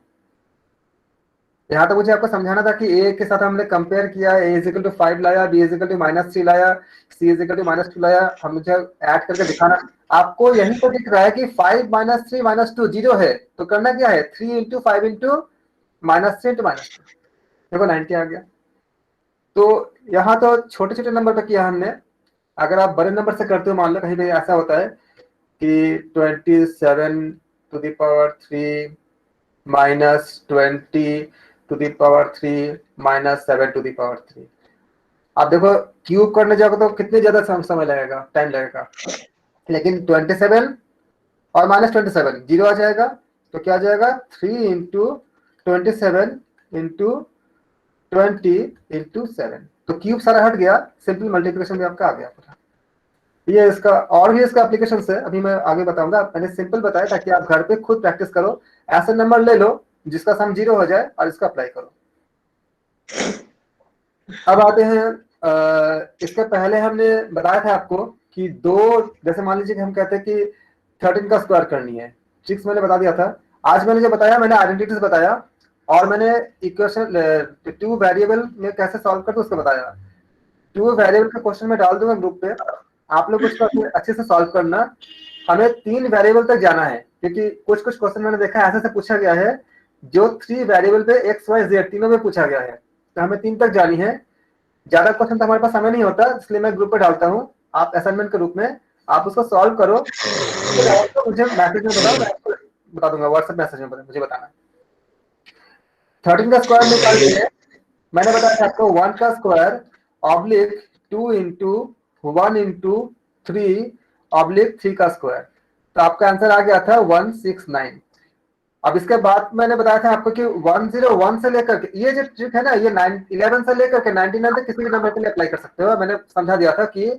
यहाँ तो मुझे आपको समझाना था कि ए के साथ हमने कंपेयर किया, ए इज इक्वल टू 5 लाया, बी इज इक्वल टू -3 लाया, सी इज इक्वल टू -2 लाया, हम मुझे ऐड करके दिखाना। आपको यही तो दिख रहा है कि 5 -3 -2 0 है, तो करना क्या है, 3 इंटू 5 इंटू -3 इंटू -2, देखो 90 आ गया। तो यहाँ तो छोटे छोटे नंबर पे किया हमने। अगर आप बड़े नंबर से करते हो, मान लो कहीं पे ऐसा होता है कि 27 to the power 3 -20 to the power 3 -7 to the power 3। आप देखो क्यूब करने जाओगे तो कितने ज्यादा समय लगेगा, टाइम लगेगा। लेकिन 27 और -27 0 आ जाएगा, तो क्या आ जाएगा, 3 इंटू 27 इंटू 20 इंटू 7। तो क्यूब सारा हट गया, सिंपल मल्टीप्लिकेशन भी आपका आ गया पूरा। ये इसका और भी इसका एप्लीकेशन है, अभी मैं आगे बताऊंगा। मैंने सिंपल बताया ताकि आप घर पे खुद प्रैक्टिस करो। ऐसे नंबर ले लो जिसका सम 0 हो जाए और इसका अप्लाई करो। अब आते हैं इसके पहले हमने बताया था आपको कि दो, जैसे मान लीजिए कि हम कहते हैं कि 13 का स्क्वायर करनी है, ट्रिक्स मैंने बता दिया था। आज मैंने जो बताया, मैंने आइडेंटिटीज बताया और मैंने इक्वेशन 2 वेरिएबल में कैसे सॉल्व करते उसको बताया। 2 वेरिएबल का क्वेश्चन में डाल दूंगा ग्रुप पे, आप लोग उसको अच्छे से सॉल्व करना। हमें 3 वेरिएबल तक जाना है, क्योंकि कुछ कुछ क्वेश्चन मैंने देखा ऐसे से पूछा गया है जो 3 वेरिएबल पे x y z तीनों में पूछा गया है। तो हमें 3 तक जानी है। ज्यादा क्वेश्चन तो हमारे पास समय नहीं होता, इसलिए मैं ग्रुप पे डालता हूँ, आप असाइनमेंट के रूप में आप उसको सॉल्व करो, तो मुझे मैसेज में बताओ, मैं आपको बता दूंगा, व्हाट्सएप मैसेज में मुझे बताना। 13 का स्क्वायर निकाल के मैंने बताया था आपको 1 का square oblique 2 into 1 into 3 oblique 3 का स्क्वायर। तो आपका आंसर आ गया था 169। अब इसके बाद मैंने बताया था आपको कि 101 से लेकर के, ये जो ट्रिक है ना, ये 11 से लेकर के 99 तक किसी भी नंबर के लिए अप्लाई कर सकते हो। मैंने समझा दिया था कि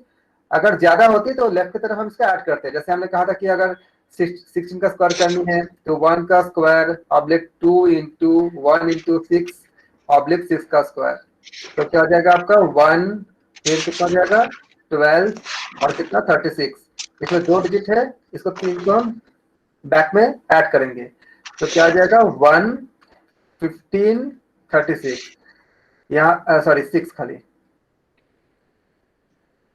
अगर ज्यादा होती तो लेफ्ट की तरफ हम इसका ऐड करते हैं। जैसे हमने कहा था कि अगर 16 का स्क्वायर करनी है तो 1 का square oblique 2 into 1 into 6 oblique 6 का स्क्वायर। तो क्या हो जाएगा आपका 1, फिर कितना हो जाएगा 12 और कितना 36। इसमें 2 डिजिट है, इसको 3 को हम बैक में ऐड करेंगे, तो क्या आ जाएगा 1 15 36, यहाँ सॉरी 6 खाली,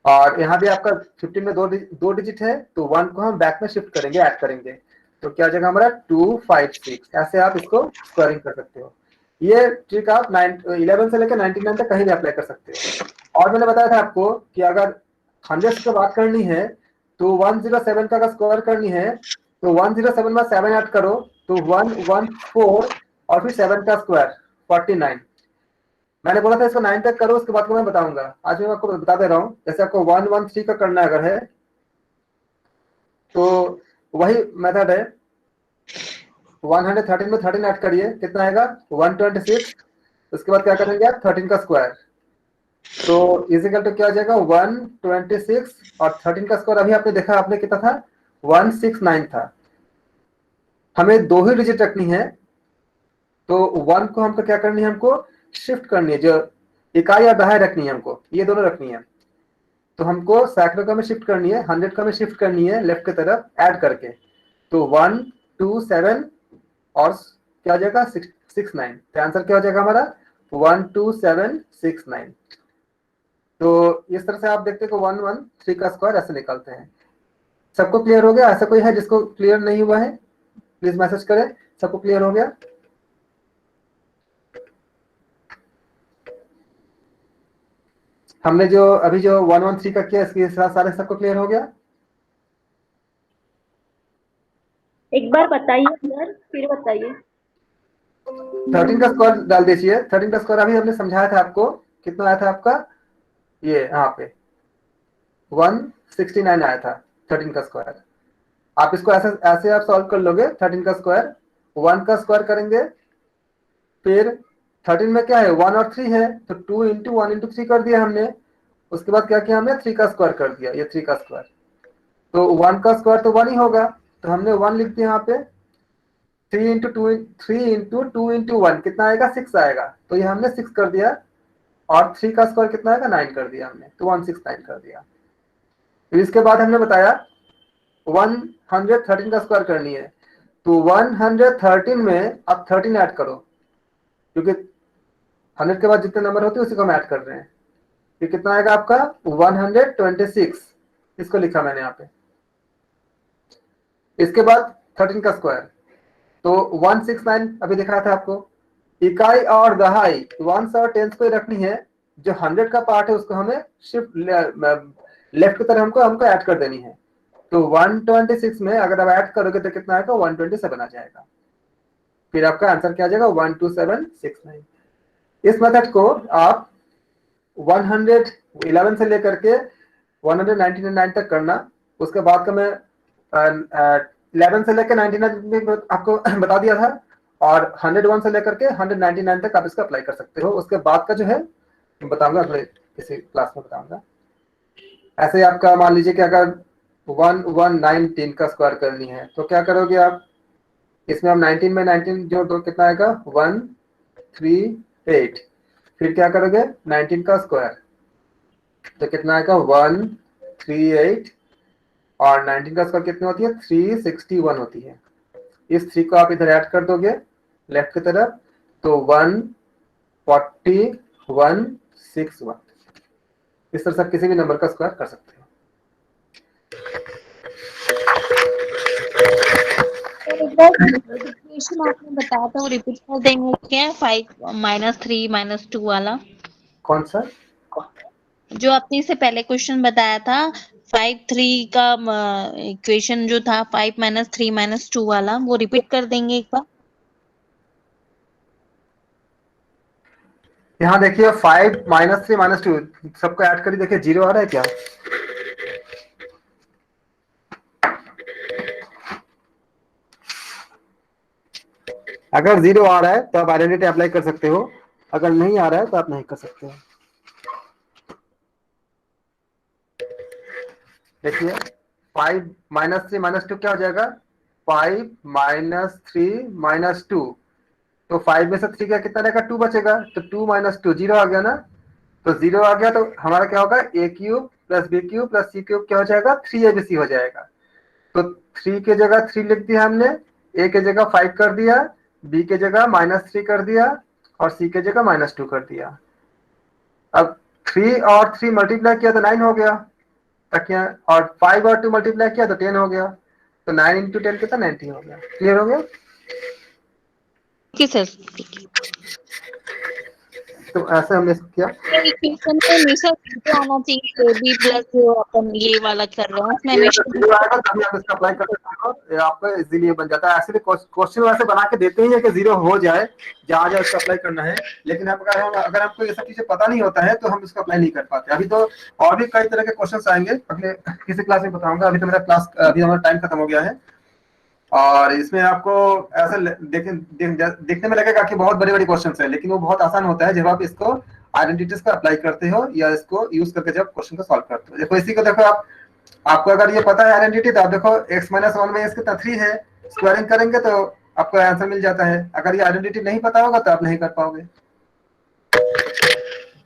और यहाँ भी आपका 15 में 2 डिजिट है, तो 1 को हम बैक में शिफ्ट करेंगे, ऐड करेंगे, तो क्या आ जाएगा हमारा 256। ऐसे आप इसको स्क्वायरिंग कर सकते हो। ये ट्रिक आप 11 से लेकर 99 तक कहीं भी अप्लाई कर सकते हो। और मैंने बताया था आपको कि अगर 100 से बात करनी है तो 107 का अगर स्क्वायर करनी है तो 107 में 7 ऐड करो तो 114 और फिर 7 का स्क्वायर 49। मैंने बोला था इसको 9 तक करो, उसके बाद को मैं बताऊंगा। आज मैं आपको बता दे रहा हूँ। जैसे आपको 113 का करना अगर है तो वही मेथड है, 113 में 13 ऐड करिए, कितना आएगा 126। उसके बाद क्या करेंगे आप 13 का स्क्वायर, तो इजिकल तो क्या हो जाएगा 126 और 13 का स्क्वायर अभी आपने देखा, आपने कितना था 169 था। हमें 2 ही डिजिट रखनी है, तो 1 को हमको क्या करनी है, हमको शिफ्ट करनी है, जो इकाई और दहाई रखनी है हमको, ये दोनों रखनी है। तो हमको सैकड़ों का में शिफ्ट करनी है, 100 का में शिफ्ट करनी है लेफ्ट की तरफ ऐड करके, तो 127 और क्या हो जाएगा 669। तो आंसर क्या हो जाएगा हमारा 12769। तो इस तरह से आप देखते हैं कि 113 का स्क्वायर ऐसे निकलते हैं। सबको क्लियर हो गया? ऐसा कोई है जिसको क्लियर नहीं हुआ है? प्लीज मैसेज करें, सबको क्लियर हो गया? हमने जो अभी जो 113 का किया, इसके साथ सारे सबको क्लियर हो गया? एक बार बताइए सर, फिर बताइए। 13 का स्क्वायर डाल दीजिए। 13 का स्क्वायर अभी हमने समझाया था आपको, कितना आया था आपका, ये यहाँ पे 169 आया था 13 का स्क्वायर। आप इसको ऐसे ऐसे आप सॉल्व कर लोगे। 13 का स्क्वायर 1 का स्क्वायर करेंगे, फिर 13 में क्या है 1 और 3 है, तो 2 इंटू 1 इंटू 3 कर दिया हमने। उसके बाद क्या किया हमने 3 का स्क्वायर कर दिया, ये 3 का स्क्वायर। तो 1 का स्क्वायर तो 1 ही होगा, तो हमने 1 लिख दिया यहाँ पे। 3 इंटू 2 इंटू 1 कितना आएगा 6 आएगा, तो ये हमने 6 कर दिया। और 3 का स्क्वायर कितना आएगा 9 कर दिया हमने, तो 169 कर दिया। फिर इसके बाद हमने बताया 113 का स्क्वायर करनी है, तो 113 में आप 13 ऐड करो, क्योंकि 100 के बाद जितने नंबर होते हैं उसी को हम ऐड कर रहे हैं। ये कितना आएगा आपका 126, इसको लिखा मैंने यहाँ पे। इसके बाद 13 का स्क्वायर, तो 169 अभी दिखा था आपको। इकाई और दहाई 1s और 10s को रखनी है, जो 100 का पार्ट है उसको हमें शिफ्ट लेफ्ट की तरह हमको ऐड कर देनी है। तो 126 में अगर आप ऐड करोगे तो कितना आएगा 127 आ जाएगा। फिर आपका आंसर क्या आ जाएगा 12769। इस मेथड को आप 111 से लेकर के 199 तक करना। उसके बाद का मैं 11 से लेकर 99 में आपको बता दिया था, और 101 से लेकर के 199 तक आप इसको अप्लाई कर सकते हो। उसके बाद का जो है बताऊंगा अगले किसी क्लास में बताऊंगा। ऐसे आपका मान लीजिए कि अगर 1119 का स्क्वायर करनी है तो क्या करोगे आप, इसमें हम 19 में 19 जोड़ दो, कितना आएगा 138। फिर क्या करोगे 19 का स्क्वायर, तो कितना आएगा 138, और 19 का स्क्वायर कितनी होती है 361 होती है। इस 3 को आप इधर ऐड कर दोगे लेफ्ट की तरफ, तो 14161। इस तरह से आप किसी भी नंबर का स्क्वायर कर सकते हो। इक्वेशन आपने बताया था वो रिपीट कर देंगे क्या, 5 -3 -2 वाला? कौन सा? जो आपने इससे पहले क्वेश्चन बताया था 5 3 का इक्वेशन जो था 5 -3 -2 वाला, वो रिपीट कर देंगे एक बार? यहाँ देखिए 5 -3 -2 सबको ऐड करिए, देखिए 0 आ रहा है क्या? अगर 0 आ रहा है तो आप आइडेंटिटी अप्लाई कर सकते हो, अगर नहीं आ रहा है तो आप नहीं कर सकते हो। देखिए 5 -3 -2 क्या हो जाएगा 5 -3 -2, तो 5 में से 3 का कितना रहेगा 2 बचेगा, तो 2 - 2 0 आ गया ना। तो 0 आ गया तो हमारा क्या होगा a³ + b³ + c³ क्या हो जाएगा 3abc हो जाएगा। तो 3 के जगह 3 लिख दिया हमने, a के जगह 5 कर दिया, b के जगह -3 कर दिया, और c के जगह -2 कर दिया। अब 3 और 3 मल्टीप्लाई किया तो 9 हो गया, और 5 और 2 मल्टीप्लाई किया तो 10 हो गया। तो 9 × 10 कितना 90 हो गया। क्लियर हो गया? ठीक है सर, ठीक है। तो ऐसे हमने किया। इक्वेशन में हमेशा जीरो आना चाहिए, b प्लस जो अपन ये वाला कर रहे हैं उसमें हमेशा जीरो आएगा तभी आप इसका अप्लाई कर सकते हो, ये आपका इजीली बन जाता है। ऐसे भी क्वेश्चन वैसे बना के देते ही है कि 0 हो जाए, जहाँ जहाँ इसका अप्लाई करना है, लेकिन अगर हमको ये सब चीजें पता नहीं होता है तो हम इसका अप्लाई नहीं कर पाते। अभी तो और भी कई तरह के क्वेश्चन आएंगे, अगले किसी क्लास में बताऊंगा। अभी तो मेरा क्लास अभी हमारा टाइम खत्म हो गया है, और इसमें आपको ऐसा देखने में लगेगा कि बहुत बड़े बड़े क्वेश्चन है, लेकिन वो बहुत आसान होता है जब आप इसको आइडेंटिटीज को अप्लाई करते हो या इसको यूज करके जब क्वेश्चन को सॉल्व करते हो। देखो इसी को देखो, आपको अगर ये पता है आइडेंटिटी, तो आप देखो x - 1 में कितना 3 है, स्क्वायरिंग करेंगे तो आपको आंसर मिल जाता है। अगर ये आइडेंटिटी नहीं पता होगा तो आप नहीं कर पाओगे।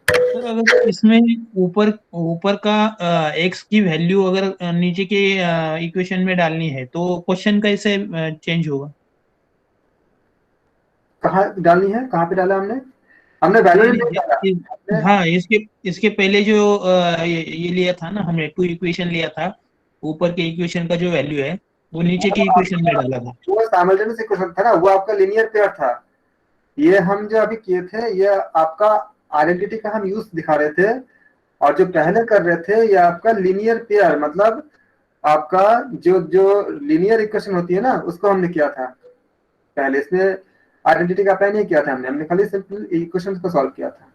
सर अगर इसमें ऊपर का x की वैल्यू अगर नीचे के इक्वेशन में डालनी है तो क्वेश्चन कैसे चेंज होगा? कहाँ डालनी है, कहाँ पे डाला हमने वैल्यू नहीं डाला। हाँ, इसके पहले जो ये लिया था ना हमने, 2 इक्वेशन लिया था, ऊपर के इक्वेशन का जो वैल्यू है वो नीचे के इक्वेशन में डाला था। वो साइमल्टेनियस इक्वेशन था ना, वो आपका लीनियर पेयर था। ये हम जो अभी किए थे ये आपका आइडेंटिटी का हम यूज दिखा रहे थे, और जो पहले कर रहे थे ये आपका लीनियर पेयर, मतलब आपका जो लीनियर इक्वेशन होती है ना उसको हमने किया था पहले। इसमें आइडेंटिटी का अप्लाई नहीं किया था हमने खाली सिंपल इक्वेशन को सॉल्व किया था।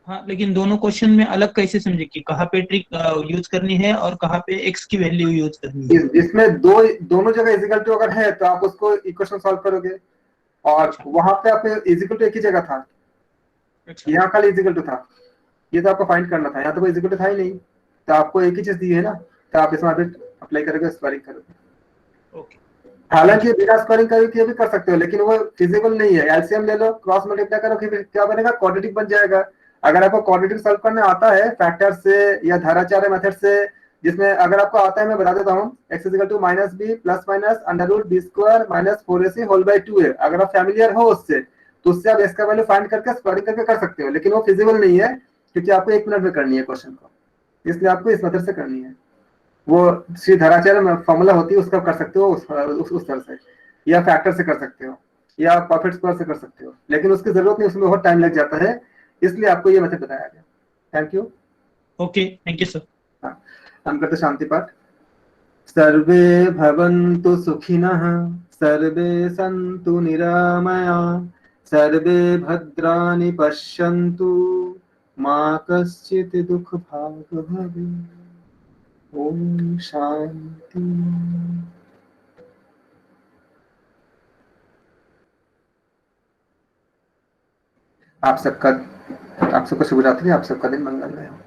हाँ, लेकिन दोनों क्वेश्चन में अलग कैसे समझे कि कहाँ पे ट्रिक यूज करनी है और कहाँ पे एक्स की वैल्यू यूज करनी है? इसमें दोनों जगह इजिकल टू अगर है तो आप उसको इक्वेशन सॉल्व करोगे, और अच्छा। वहां पे आप इजिकल टू एक ही जगह था, अच्छा। यहाँ खाली इजिकल टू था, ये तो आपको फाइंड करना था, यहाँ तो कोई इजिकल टू था ही नहीं, तो आपको एक ही चीज दी है ना, तो आप इसमें अप्लाई करोगे, स्क्वायरिंग करोगे। ओके। हालांकि बिना स्क्वायरिंग करके भी कर सकते हो, लेकिन वो फिजिबल नहीं है। एलसीएम ले लो, क्रॉस मल्टीप्लाई करो, फिर क्या बनेगा, क्वाड्रेटिक बन जाएगा। अगर आपको क्वाड्रेटिक सॉल्व करना आता है फैक्टर से या धाराचार्य मेथड से, जिसमें अगर आपको आता है मैं बता देता हूँ, x equal to minus B plus minus under root B square minus 4ac whole by 2 है। अगर आप फैमिलियर हो उससे, तो उससे आप इसका वैल्यू फाइंड करके स्क्वायरिंग करके कर सकते हो, लेकिन वो फिजिबल नहीं है क्योंकि आपको 1 मिनट में करनी है क्वेश्चन को, इसलिए आपको इस मेथड से करनी है। वो श्री धाराचार्य फॉर्मूला होती है उसका कर सकते हो उस तरह से, या फैक्टर से कर सकते हो, या परफेक्ट स्क्वायर से कर सकते हो, लेकिन उसकी जरूरत नहीं, उसमें बहुत टाइम लग जाता है, इसलिए आपको ये मेथड बताया गया। Thank you. Okay, thank you sir. हम करते शांति पाठ। सर्वे भवन्तु सुखिनः, सर्वे सन्तु निरामयाः, सर्वे भद्राणि पश्यन्तु, मा कश्चित् दुःखभाग् भवेत्। ओम शांति। आप सबका शुभ रात्रि, आप सबका दिन मंगलमय हो।